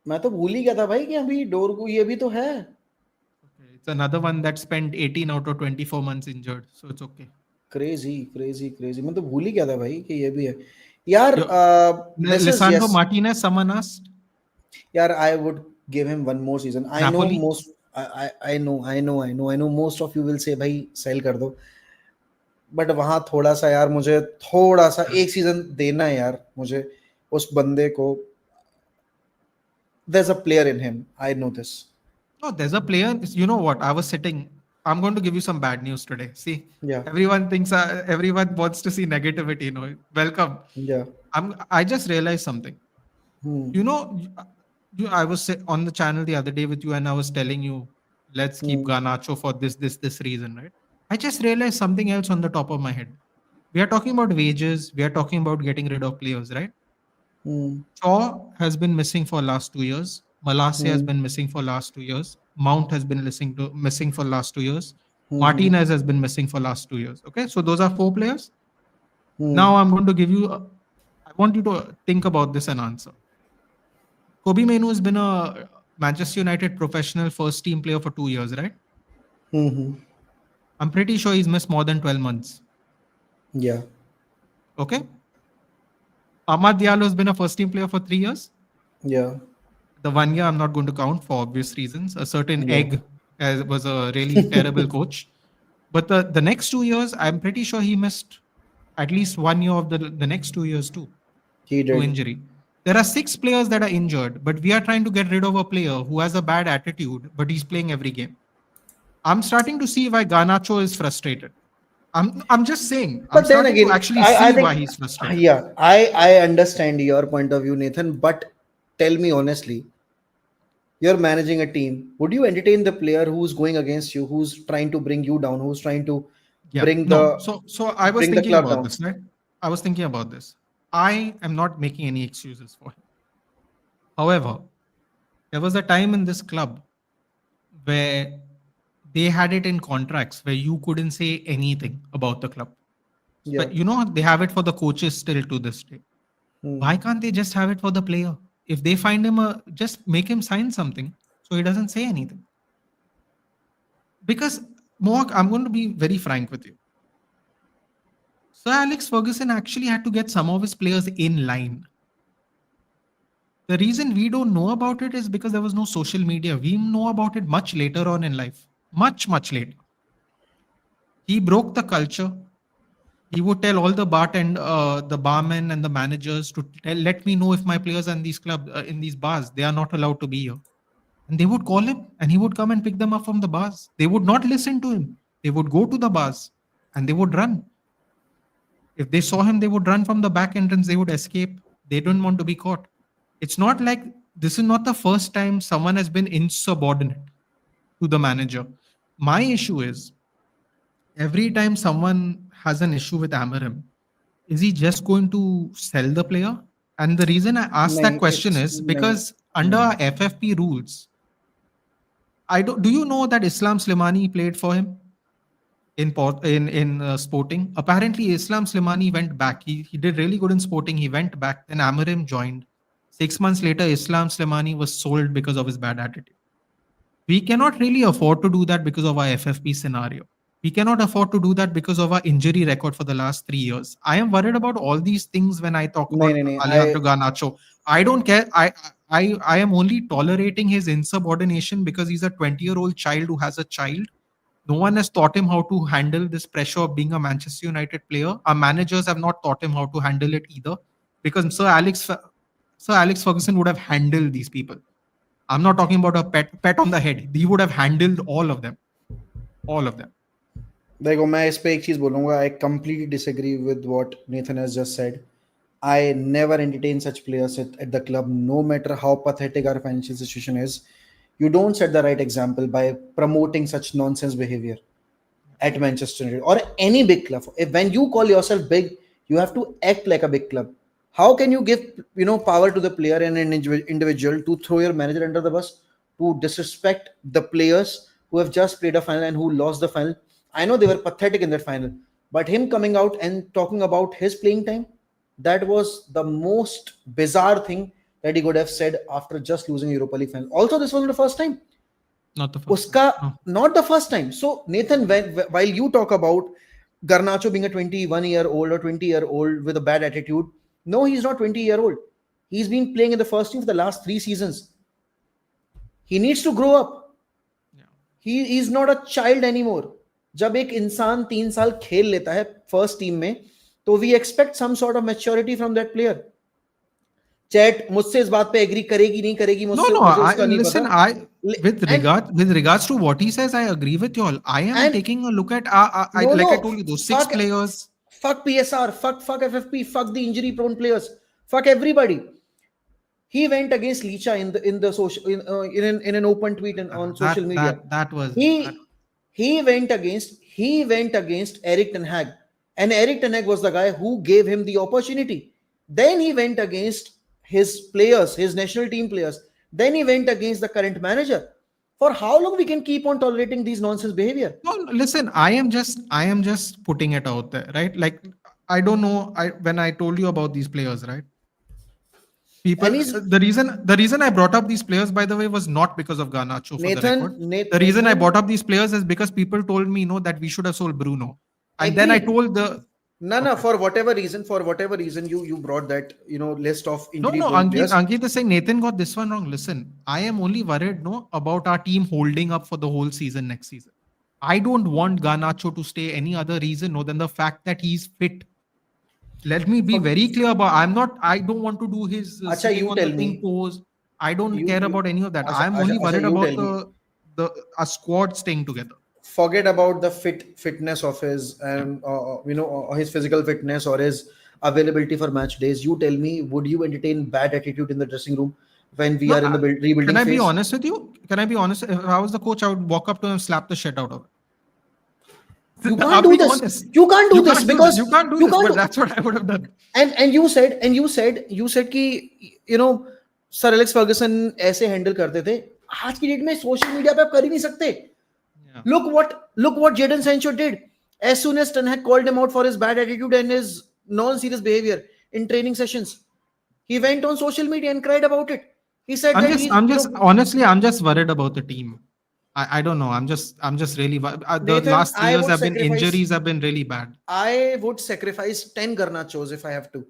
मैं तो भूल ही गया था भाई कि अभी डोरगू ये भी तो है. Okay, it's another one that spent 18 out of 24 months injured, so it's okay. Crazy मैं तो भूल ही गया था भाई कि ये भी है यार. this is Lisandro yes Martinez, someone asked. यार I would give him one more season. I know Napoli? most I know most of you will say भाई सेल कर दो. बट वहां थोड़ा सा यार मुझे थोड़ा सा एक सीजन देना है यार मुझे उस बंदे को. there's a player in him. I know this. Oh, there's a player. You know what? I was sitting. I'm going to give you some bad news today. See, Yeah. everyone thinks everyone wants to see negativity. Welcome. Yeah. I just realized something. I was on the channel the other day with you, and I was telling you, let's keep Garnacho for this reason, right? I just realized something else on the top of my head. We are talking about wages. We are talking about getting rid of players, right? Shaw has been missing for last 2 years. Malasia has been missing for last 2 years. Mount has been missing for last 2 years. Martinez has been missing for last 2 years. Okay, so those are 4 players. Now I'm going to give you. I want you to think about this and answer. Kobe Mainoo has been a Manchester United professional first team player for 2 years, right? I'm pretty sure he's missed more than 12 months. Yeah. Okay. Amad Diallo has been a first team player for 3 years. Yeah. The 1 year I'm not going to count for obvious reasons. A certain Egg was a really terrible coach. But the next 2 years, I'm pretty sure he missed at least 1 year of the next 2 years too. He did. To injury. There are 6 players that are injured, but we are trying to get rid of a player who has a bad attitude, but he's playing every game. I'm starting to see why Garnacho is frustrated. I'm just saying. I'm But then starting to again, actually I see think, why he's frustrated. yeah, I understand your point of view, Nathan. But tell me honestly, you're managing a team. Would you entertain the player who's going against you, who's trying to bring you down, who's trying to Yeah. bring No. the So I was bring the thinking club about down? this, right? I was thinking about this. I am not making any excuses for him. However, there was a time in this club where they had it in contracts where you couldn't say anything about the club. Yeah. But they have it for the coaches still to this day. Hmm. Why can't they just have it for the player? If they find him just make him sign something so he doesn't say anything. Because Mohawk, I'm going to be very frank with you. Sir Alex Ferguson actually had to get some of his players in line. The reason we don't know about it is because there was no social media. We know about it much later on in life. Much, much later. He broke the culture. He would tell all the the barmen and the managers to let me know if my players are in these clubs, in these bars, they are not allowed to be here. And they would call him and he would come and pick them up from the bars. They would not listen to him. They would go to the bars and they would run. If they saw him, they would run from the back entrance. They would escape. They don't want to be caught. It's not like this is not the first time someone has been insubordinate to the manager. My issue is every time someone has an issue with Amarim, is he just going to sell the player? And the reason I ask that Nahin, question it's is nahin. because under Hmm. our FFP rules, I don't. Do you know that Islam Slimani played for him in Sporting? Apparently, Islam Slimani went back. He did really good in Sporting. He went back. Then Amarim joined. 6 months later, Islam Slimani was sold because of his bad attitude. We cannot really afford to do that because of our FFP scenario. We cannot afford to do that because of our injury record for the last 3 years. I am worried about all these things when I talk Nahin, about nahin, nahin. Alejandro Garnacho. I don't care. I am only tolerating his insubordination because he's a 20-year-old child who has a child. No one has taught him how to handle this pressure of being a Manchester United player. Our managers have not taught him how to handle it either, because Sir Alex Ferguson would have handled these people. I'm not talking about a pet on the head. He would have handled all of them, all of them. देखो मैं इस पे एक चीज बोलूंगा. I completely disagree with what Nathan has just said. I never entertain such players at the club, no matter how pathetic our financial situation is. You don't set the right example by promoting such nonsense behavior at Manchester United or any big club. If when you call yourself big, you have to act like a big club. How can you give power to the player and an individual to throw your manager under the bus, to disrespect the players who have just played a final and who lost the final? I know they were pathetic in that final, but him coming out and talking about his playing time, that was the most bizarre thing that he could have said after just losing a Europa League final. Also, this wasn't the first time. Not the first time. Uska No. not the first time. So Nathan, while you talk about Garnacho being a 21-year-old or 20-year-old with a bad attitude, no, he's not 20-year-old. He's been playing in the first team for the last 3 seasons. He needs to grow up. Yeah. He is not a child anymore. जब एक इंसान 3 साल खेल लेता है first team में, तो we expect some sort of maturity from that player. Chat मुझसे इस बात पे एग्री करेगी नहीं करेगी, No, मुझसे no. मुझे I उसका नहीं listen. पता. I and with regards to what he says, I agree with you all. I am and taking a look at no, like I no, told you, those six fuck, players. fuck PSR, fuck FFP, fuck the injury prone players, fuck everybody. He went against Licha in the social in an open tweet and on social media. That was that. He went against Eric Ten Hag, and Eric Ten Hag was the guy who gave him the opportunity. Then he went against his players, his national team players. Then he went against the current manager. For how long we can keep on tolerating these nonsense behavior? No, listen. I am just putting it out there, right? Like I don't know. When I told you about these players, right? And People, he's the reason I brought up these players, by the way, was not because of Garnacho, for the Nathan, record. The reason I Nathan, brought up these players is because people told me, that we should have sold Bruno, and then I agreed. told the No, okay. for whatever reason, you brought that list of No, injury no, prone players. Ankit is saying Nathan got this one wrong. Listen, I am only worried, about our team holding up for the whole season next season. I don't want Garnacho to stay any other reason no than the fact that he's fit. Let me be For, very clear about. I don't want to do his acha, sitting you on the tell thing me. pose. I don't You care you about any of that. acha, I'm acha, only acha, worried you about tell me. the a squad staying together. forget about the fitness of his Yeah. and his physical fitness or his availability for match days. You tell me, would you entertain bad attitude in the dressing room when we No, are in the can rebuilding I be phase? honest with you? Can I be honest? If I was the coach, I would walk up to him, slap the shit out of You him. can't I'm do being this. honest. You can't do You this can't do this. because You can't do you this. can't But do. that's what I would have done. And you said कि sir Alex Ferguson ऐसे handle करते थे. आज की date में social media पे आप कर ही नहीं सकते. Yeah. Look what Jadon Sancho did. As soon as Ten Hag called him out for his bad attitude and his non-serious behavior in training sessions, he went on social media and cried about it. He said that Honestly, I'm just worried about the team. I don't know. I'm just really the Nathan, last 3 years have been injuries have been really bad. I would sacrifice 10 Garnachos if I have to,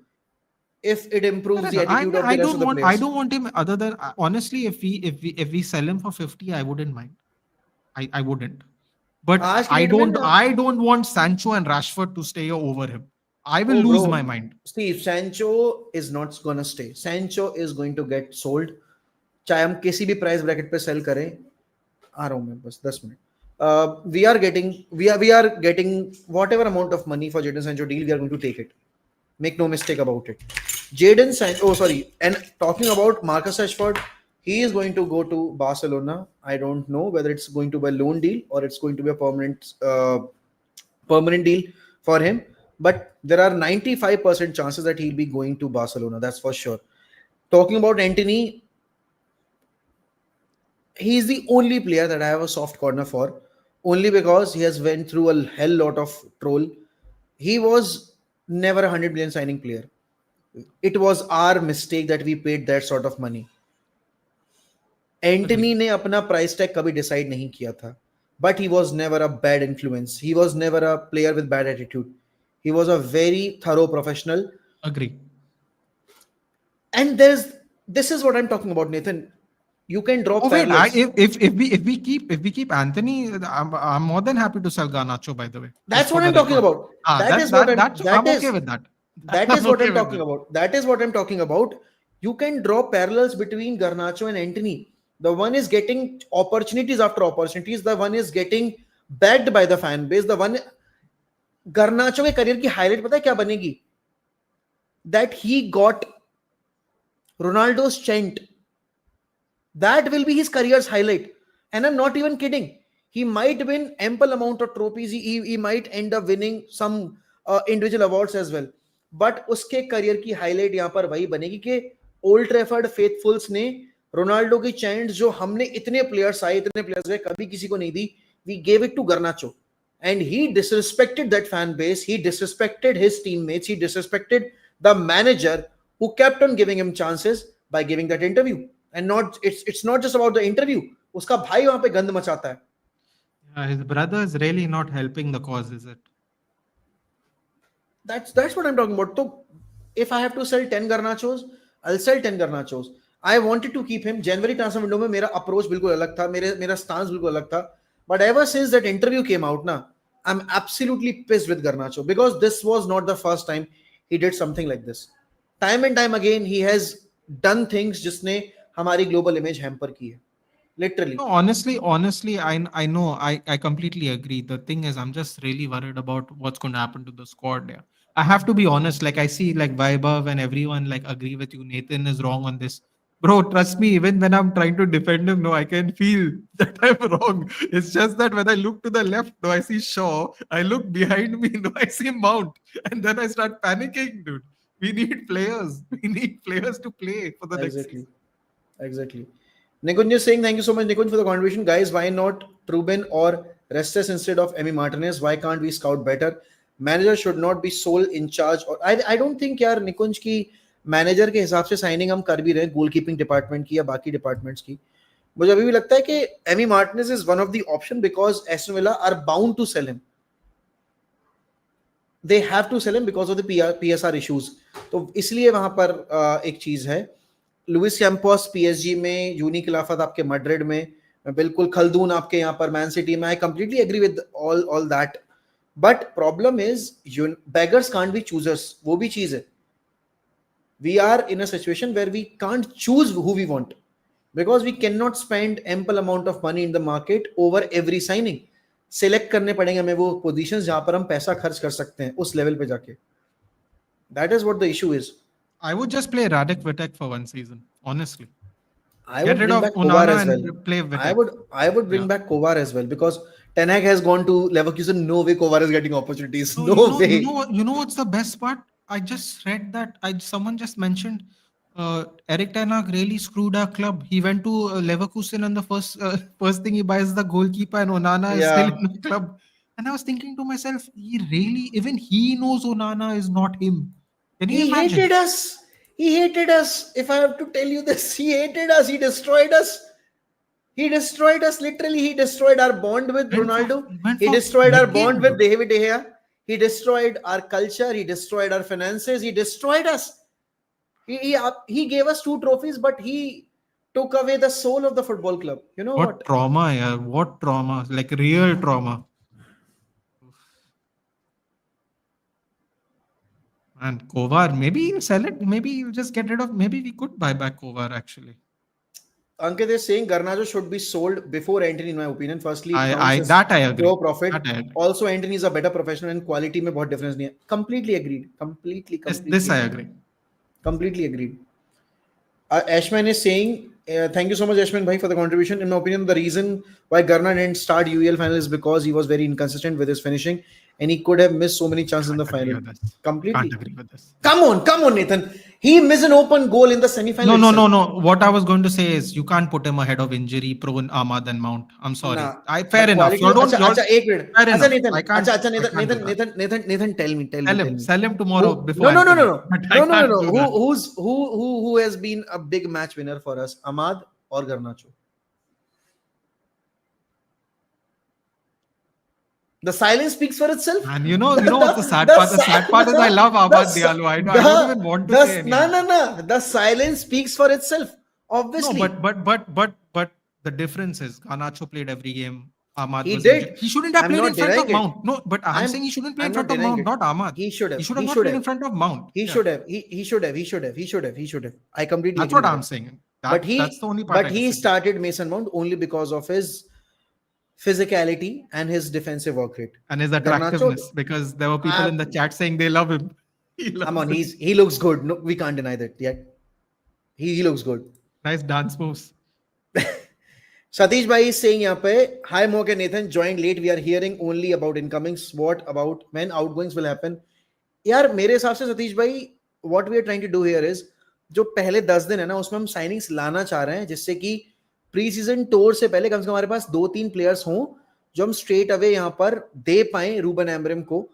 if it improves Fair the enough. attitude of the rest of the I players. don't want him other than honestly, if we sell him for 50, I wouldn't mind. I wouldn't. But आज की I date में don't ना, I don't want Sancho and Rashford to stay over him. I will oh lose bro, my mind. Steve, Sancho is not gonna stay. Sancho is going to get sold. चाहे हम किसी भी price bracket पे cell करें, आ रहा हूं मैं बस 10 minute. We are getting whatever amount of money for Jadon Sancho deal. We are going to take it. Make no mistake about it. Jadon Sancho. Oh, sorry. And talking about Marcus Rashford, he is going to go to Barcelona. I don't know whether it's going to be a loan deal or it's going to be a permanent deal for him. But there are 95% chances that he'll be going to Barcelona. That's for sure. Talking about Antony, he is the only player that I have a soft corner for, only because he has went through a hell lot of troll. He was never a 100 million signing player. It was our mistake that we paid that sort of money. Agree. Antony ने अपना price tag कभी decide नहीं किया था, but he was never a bad influence. He was never a player with bad attitude. He was a very thorough professional. Agree. And this is what I'm talking about, Nathan. You can draw Oh wait, parallels. if we keep Anthony, I'm more than happy to sell Garnacho. By the way, just That's for what the I'm talking record. about. That That is what that I'm. that's That I'm is okay with that. that is I'm what okay I'm with talking that. about. That is what I'm talking about. You can draw parallels between Garnacho and Antony. The one is getting opportunities after opportunities. The one is getting backed by the fan base. The one Garnacho के career की highlight पता है क्या बनेगी? That he got Ronaldo's chant. That will be his career's highlight. And I'm not even kidding. He might win ample amount of trophies. He might end up winning some individual awards as well. But उसके career की highlight यहाँ पर वही बनेगी कि old Trafford फेथफुल्स ने Ronaldo की chant जो हमने इतने प्लेयर्स आए इतने प्लेयर्स गए कभी किसी को नहीं दी, we gave it to Garnacho. And he disrespected that fan base. He disrespected his teammates. He disrespected the manager who kept on giving him chances by giving that interview. And not it's not just about the interview. उसका भाई वहां पे गंद मचाता है. His brother is really not helping the cause, is it? That's what I'm talking about. So if I have to sell 10 Garnachos, I'll sell 10 Garnachos. I wanted to keep him. January transfer window में मेरा approach बिल्कुल अलग था, मेरा stance बिल्कुल अलग था. But ever since that interview came out ना, I'm absolutely pissed with Garnacho because this was not the first time he did something like this. Time and time again he has done things जिसने हमारी global image hamper की है. Literally. No, honestly, I know I completely agree. The thing is, I'm just really worried about what's going to happen to the squad there. I have to be honest. Like I see, like Vaibhav and everyone like agree with you. Nathan is wrong on this, bro. Trust me. Even when I'm trying to defend him, no, I can feel that I'm wrong. It's just that when I look to the left, no, I see Shaw. I look behind me, no, I see Mount, and then I start panicking, dude. We need players. We need players to play for the next Exactly. season. Exactly. Nikunj is saying, thank you so much, Nikunj, for the contribution. Guys, why not Trubin or Restes instead of Emi Martinez? Why can't we scout better? Manager should not be sole in charge. Or I don't think यार निकुंज की manager के हिसाब से signing हम कर भी रहे हैं गोल कीपिंग डिपार्टमेंट की या बाकी डिपार्टमेंट्स की. मुझे अभी भी लगता है कि Emi Martinez is one of the option because Aston Villa are bound to sell him. They have to sell him because of the PSR issues. तो इसलिए वहां पर एक चीज है. लुइस कैंपोस पीएसजी में, यूनी खिलाफत आपके मैड्रिड में, बिल्कुल खलदून आपके यहाँ पर मैन सिटी में. I completely agree with all that. But problem is beggars can't be choosers. वो भी चीज है. We are in a situation where we can't choose who we want because we cannot spend ample amount of money in the market over every signing. Select करने पड़ेंगे हमें वो positions जहां पर हम पैसा खर्च कर सकते हैं उस लेवल पे जाके. That is what the issue is. I would just play Radek Vitek for one season, honestly. I Get would rid bring of back Kovar Onana as well. and play I Vitek. would I would bring Yeah. back Kovar as well because Ten Hag has gone to Leverkusen. No way Kovar is getting opportunities. No, No way. you know what's the best part? I just read that someone just mentioned Eric Ten Hag really screwed our club. He went to Leverkusen and the first thing he buys is the goalkeeper and Onana is still Yeah. in the club. And I was thinking to myself, even he knows Onana is not him. Can you He hated imagine? us. He hated us. If I have to tell you this, he hated us. He destroyed us. He destroyed us. Literally, he destroyed our bond with Ronaldo. He went He for destroyed our bond decade, with bro. David De Gea. He destroyed our culture. He destroyed our finances. He destroyed us. He gave us 2 trophies, but he took away the soul of the football club. You know What what? trauma, yeah. What trauma. Like real trauma. And Kovar, maybe you sell it. Maybe you just get rid of. Maybe we could buy back Kovar actually. Ankit is saying Garnacho should be sold before Anthony, in my opinion. Firstly, it counts I as that I agree. pure profit. That I agree. Also, Anthony is a better professional and quality में बहुत difference नहीं है. Completely agreed. Completely, This completely I agreed. agree. Completely agreed. Ashman is saying, thank you so much, Ashman Bhai, for the contribution. In my opinion, the reason why Garner didn't start UEL final is because he was very inconsistent with his finishing and he could have missed so many chances in the Can't agree final. with this. Can't Completely. agree with this. Come on, Nathan. He missed an open goal in the semi-final itself. No. What I was going to say is you can't put him ahead of injury-prone Ahmad and Mount. I'm sorry. Nah, Fair but enough. quality. You don't. अच्छा, You're अच्छा, एक minute. fair अच्छा, enough. Nathan. अच्छा, अच्छा, I can't do that. Nathan, tell me, Sell him Who? tomorrow before No, no, no, no, Anthony. no, But I can't no. do that. Who has been a big match winner for us? Ahmad or Garnacho? The silence speaks for itself. And you know what's the sad part? The sad part is I love Ahmad Diallo. I don't even want to say anything. No. The silence speaks for itself. No, Obviously, but the difference is Garnacho played every game. Ahmad he was injured. did. He shouldn't have I'm played in not front of denying it. Mount. No, but I'm saying he shouldn't play I'm in not front of denying Mount, it. not Ahmad. He should have. He should have He not should played have. in front of Mount. He Yeah, should have. He should have. He should have. He should have. He should have. I completely that's agree what with I'm that. saying. But That's the only part I he disagree. started Mason Mount only because of his physicality and his defensive work rate. And his Garnacho, attractiveness, because there were people uh, in the chat saying they love him. He come loves on, him. he looks good. No, we can't deny that yet. He looks good. Nice dance moves. Satish Bhai is saying यहाँ पे, hi Mok and Nathan, joined late. We are hearing only about incomings. What about when outgoings will happen? यार मेरे हिसाब से सतीश भाई what we are trying to do here is जो पहले 10 दिन है ना उसमें हम साइनिंग्स लाना चाह रहे हैं जिससे कि प्री सीजन टूर से पहले कम से कम हमारे पास 2-3 प्लेयर्स हों जो हम स्ट्रेट अवे यहाँ पर दे पाए रूबन एमरिम को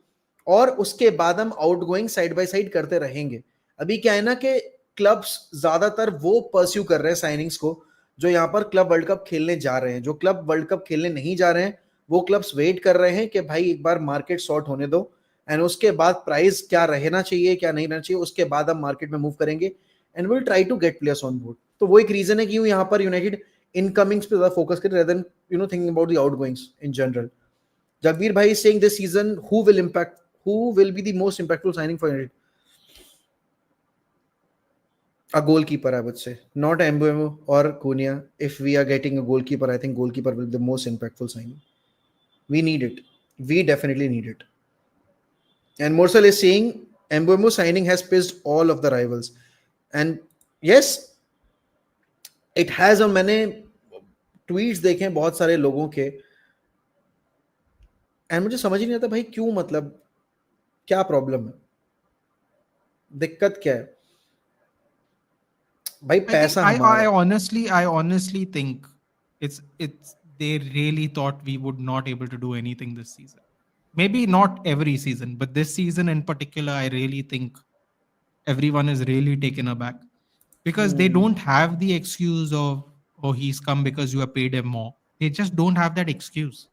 और उसके बाद हम आउटगोइंग साइड बाय साइड करते रहेंगे. अभी क्या है ना कि क्लब्स ज्यादातर वो परस्यू कर रहे हैं साइनिंग्स को जो यहाँ पर क्लब वर्ल्ड कप खेलने जा रहे हैं. जो क्लब वर्ल्ड कप खेलने नहीं जा रहे हैं वो क्लब्स वेट कर रहे हैं कि भाई एक बार मार्केट सॉर्ट होने दो एंड उसके बाद प्राइस क्या रहना चाहिए क्या नहीं रहना चाहिए उसके बाद हम मार्केट में मूव करेंगे and will try to get players on board. तो वो एक रीजन है कि यहाँ पर यूनाइटेड इनकमिंग्स पे ज्यादा फोकस करे rather than thinking about the आउटगोइंग्स in general. Jagbir Bhai is saying this season who will be the most impactful signing for United? A goalkeeper, I would say, not Mbeumo or Cunha. If we are getting a goalkeeper, I think goalkeeper will be the most impactful signing. We need it. We definitely need it. And Morsal is saying Mbeumo signing has pissed all of the rivals. And yes, it has. और मैंने tweets देखे हैं बहुत सारे लोगों के and मुझे समझ ही नहीं आता भाई क्यों, मतलब क्या प्रॉब्लम है, दिक्कत क्या है भाई. पैसा I honestly think it's they really thought we would not able to do anything this season. Maybe not every season, but this season in particular, I really think everyone is really taken aback because they don't have the excuse of, oh, he's come because you have paid him more. They just don't have that excuse.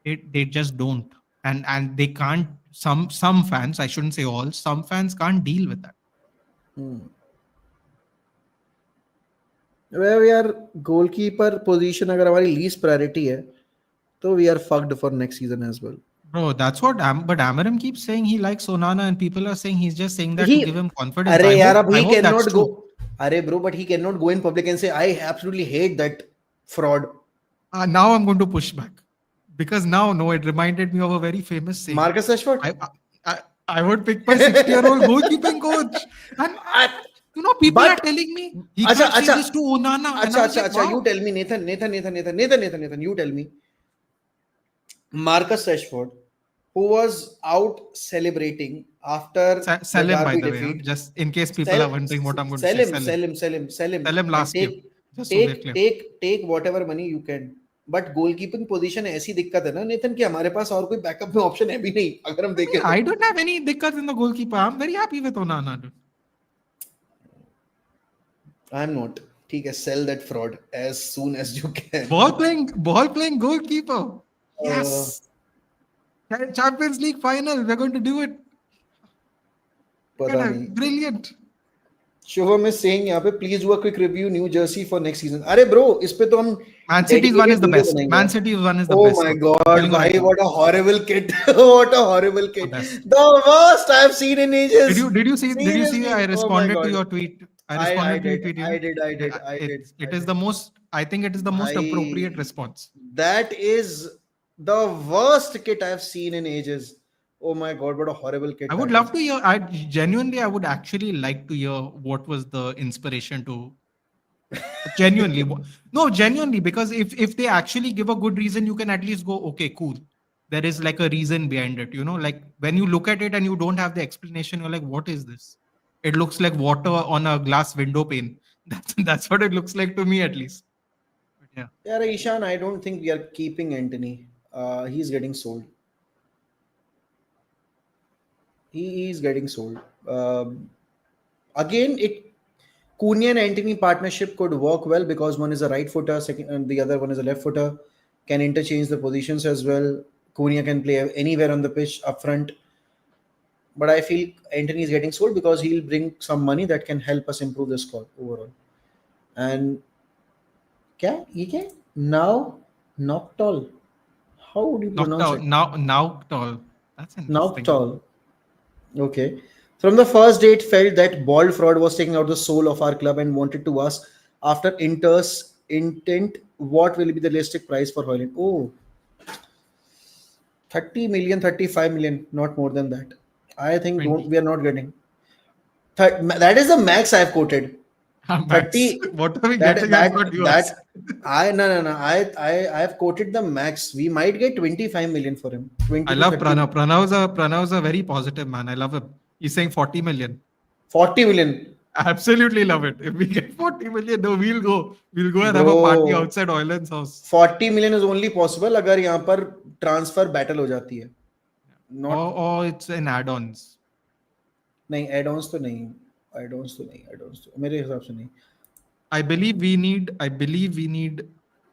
They just don't. And they can't, some fans, I shouldn't say all, some fans can't deal with that. Where we are goalkeeper position अगर हमारी least priority है तो we are fucked for next season as well. Bro, that's what but Amarim keeps saying he likes Onana and people are saying he's just saying that to give him confidence. अरे यार अब I he hope that's cannot true. go. अरे bro, but he cannot go in public and say I absolutely hate that fraud. Now I'm going to push back. Because now, no, it reminded me of a very famous saying. Marcus Rashford. I would pick my 60-year-old goalkeeping coach. And I- people are but telling me he acha can't say acha this to Onana. And I acha was acha like, acha. You wow. tell me, Nathan. Marcus Rashford, who was out celebrating after the Sell him, by Derby the way. Huh? defeat. Just in case people Sell, are wondering what I'm going to sell say. him, Sell him. sell him, sell him, sell him, Sell him and last year. Just so we're clear. take whatever money you can. But goalkeeping position ऐसी दिक्कत है ना Nathan कि हमारे पास और कोई backup में option है भी नहीं अगर हम देखें तो I don't have any dikkat in the goalkeeper. I'm very happy with Onana. Dude. I am not ठीक है sell that fraud as soon as you can Ball playing goalkeeper. Yes. Champions League final. We're going to do it. पता नहीं Brilliant. Shubham is saying यहाँ पे please do a quick review new Jersey for next season अरे bro इस पे तो हम Man City's one is dedicated the video best. बनाएंगे Man City's one is the oh best. my I'm god telling you bhai right now. what a horrible kid what a horrible kid best. the worst I have seen in ages Did you see seriously I oh my responded to god your tweet? I I responded to your did tweet, I you know? did I did I did It is the most, I think it is the most appropriate bhai response. that is the worst kid I've seen in ages oh my god what a horrible kid I would that love is to hear, I would actually like to hear what was the inspiration to genuinely. No, genuinely, because if they actually give a good reason, you can at least go, okay, cool. There is like a reason behind it, you know, like when you look at it and you don't have the explanation, you're like, what is this? It looks like water on a glass window pane. That's what it looks like to me, at least. But yeah. Yeah, Ishan, I don't think we are keeping Anthony. He's getting sold. He is getting sold. Again, it Cunha and Anthony partnership could work well because one is a right footer, second, and the other one is a left footer. Can interchange the positions as well. Cunha can play anywhere on the pitch up front. But I feel Anthony is getting sold because he'll bring some money that can help us improve the squad overall. And क्या now Noctol. How would you pronounce it? Now tall. That's interesting. Noctol. Okay. From the first day, it felt that bald fraud was taking out the soul of our club and wanted to ask after Inter's intent what will be the realistic price for Hoyland. Oh, 30 million, 35 million, not more than that. I think 20. we are not getting. That is the max I've quoted. Max. 30 What are we that getting? that That's what you that asked. I no I have quoted the max. We might get 25 million for him. 20 I to love 30. Pranav. Pranav's a very positive man. I love him. He's saying 40 million. 40 million. Absolutely love it. If we get 40 million, no, we'll go. We'll go and have a Bro, party outside Oiland's house. 40 million is only possible अगर यहाँ पर transfer battle हो जाती है not Or it's in add-ons. नहीं add-ons तो नहीं add-ons तो मेरे हिसाब से नहीं I believe we need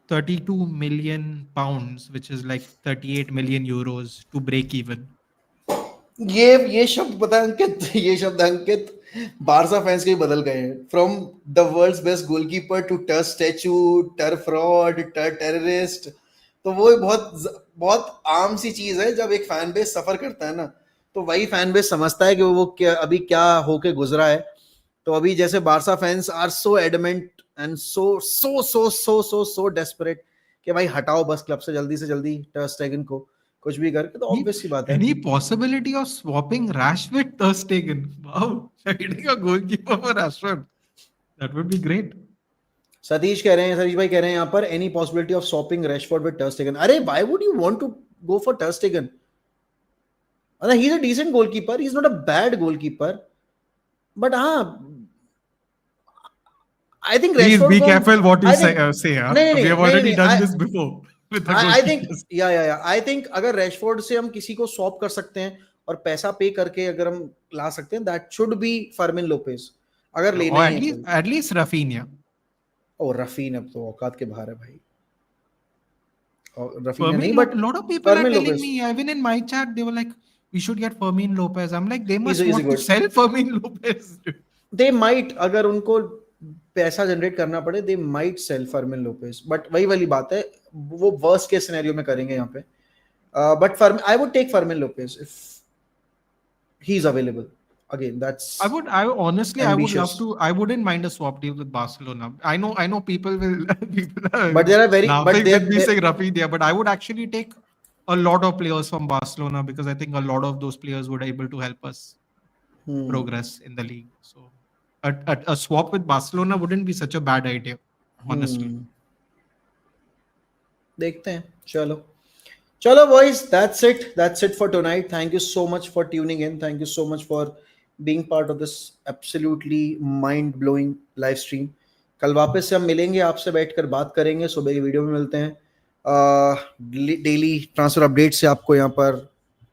32 million pounds, which is like 38 million euros to break even. ये शब्द पता है अंकित ये शब्द अंकित बारसा फैंस के भी बदल गए हैं from the world's best goalkeeper to to statue to fraud to terrorist तो वो बहुत बहुत आम सी चीज है जब एक फैन बेस सफर करता है ना तो वही फैन बेस समझता है कि वो क्या अभी क्या होके गुजरा है तो अभी जैसे Barca fans are so adamant and so desperate कि भाई हटाओ बस क्लब से जल्दी टर स्टेगन को कुछ भी करके तो ऑब्वियस सी बात है Any possibility of swapping Rashford Ter Stegen? Wow, getting a goalkeeper for Rashford. That would be great. Satish भाई कह रहे हैं यहाँ पर any possibility of swapping Rashford with ter Stegen अरे why would you want to go for ter Stegen he is a decent goalkeeper he is not a bad goalkeeper but हाँ I think Please Rashford be को careful what you say. नहीं We have already done this before with the I think goalkeepers. I think अगर Rashford से हम किसी को swap कर सकते हैं और पैसा पे करके अगर हम ला सकते हैं that should be Fermin Lopez अगर Or लेना at ही least है at least Rafinha. और रफीन अब तो औकात के बाहर है भाई और रफीन Fermin, नहीं but lot of people are Fermin telling Lopez me, even in my chat, they were like, we should get Fermin Lopez. I'm like, they must Easy want to good. sell Fermin Lopez. They might अगर उनको पैसा generate करना पड़े they might sell Fermin Lopez but वही वाली बात है वो वर्स्ट केस सिनेरियो में करेंगे यहाँ पे but I would take Fermin Lopez if he is available again that's I honestly ambitious. I wouldn't mind a swap deal with Barcelona. I know people will people are But there are very but laughing there with me saying Rafinha, but I would actually take a lot of players from Barcelona, because I think a lot of those players would able to help us progress in the league. So a swap with Barcelona wouldn't be such a bad idea, honestly. देखते हैं, चलो चलो boys, that's it for tonight. Thank you so much for tuning in. Thank you so much for being part of this absolutely mind blowing live stream. कल वापस से हम मिलेंगे, आपसे बैठकर बात करेंगे, सुबह की वीडियो में मिलते हैं, डेली ट्रांसफर अपडेट से आपको यहाँ पर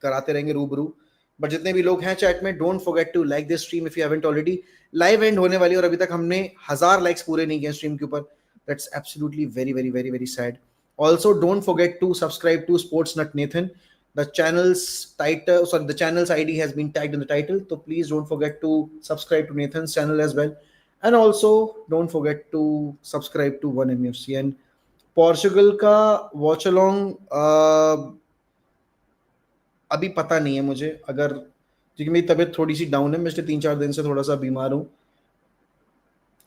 कराते रहेंगे रूबरू. बट जितने भी लोग हैं चैट में, don't forget to like this stream if you haven't already. Live end होने वाली और अभी तक हमने 1000 लाइक्स पूरे नहीं किए स्ट्रीम के ऊपर. That's absolutely very very very very sad. Also, don't forget to subscribe to Sportsnut Nathan. The channel's title, sorry, the channel's ID has been tagged in the title. So please don't forget to subscribe to Nathan's channel as well. And also, don't forget to subscribe to 1MFC. And Portugal का watch along अभी पता नहीं है मुझे, अगर क्योंकि मेरी तबीयत थोड़ी सी डाउन है, मैं पिछले 3-4 दिन से थोड़ा सा बीमार हूँ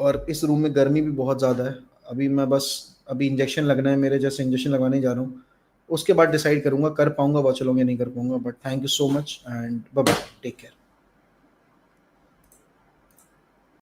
और इस रूम में गर्मी भी बहुत ज़्यादा है. अभी मैं बस अभी इंजेक्शन लगना है मेरे, जैसे इंजेक्शन लगवाने जा रहा हूँ, उसके बाद डिसाइड करूंगा कर पाऊंगा वॉच लॉन्ग या नहीं कर पाऊंगा. But thank you so much and bye bye, take care.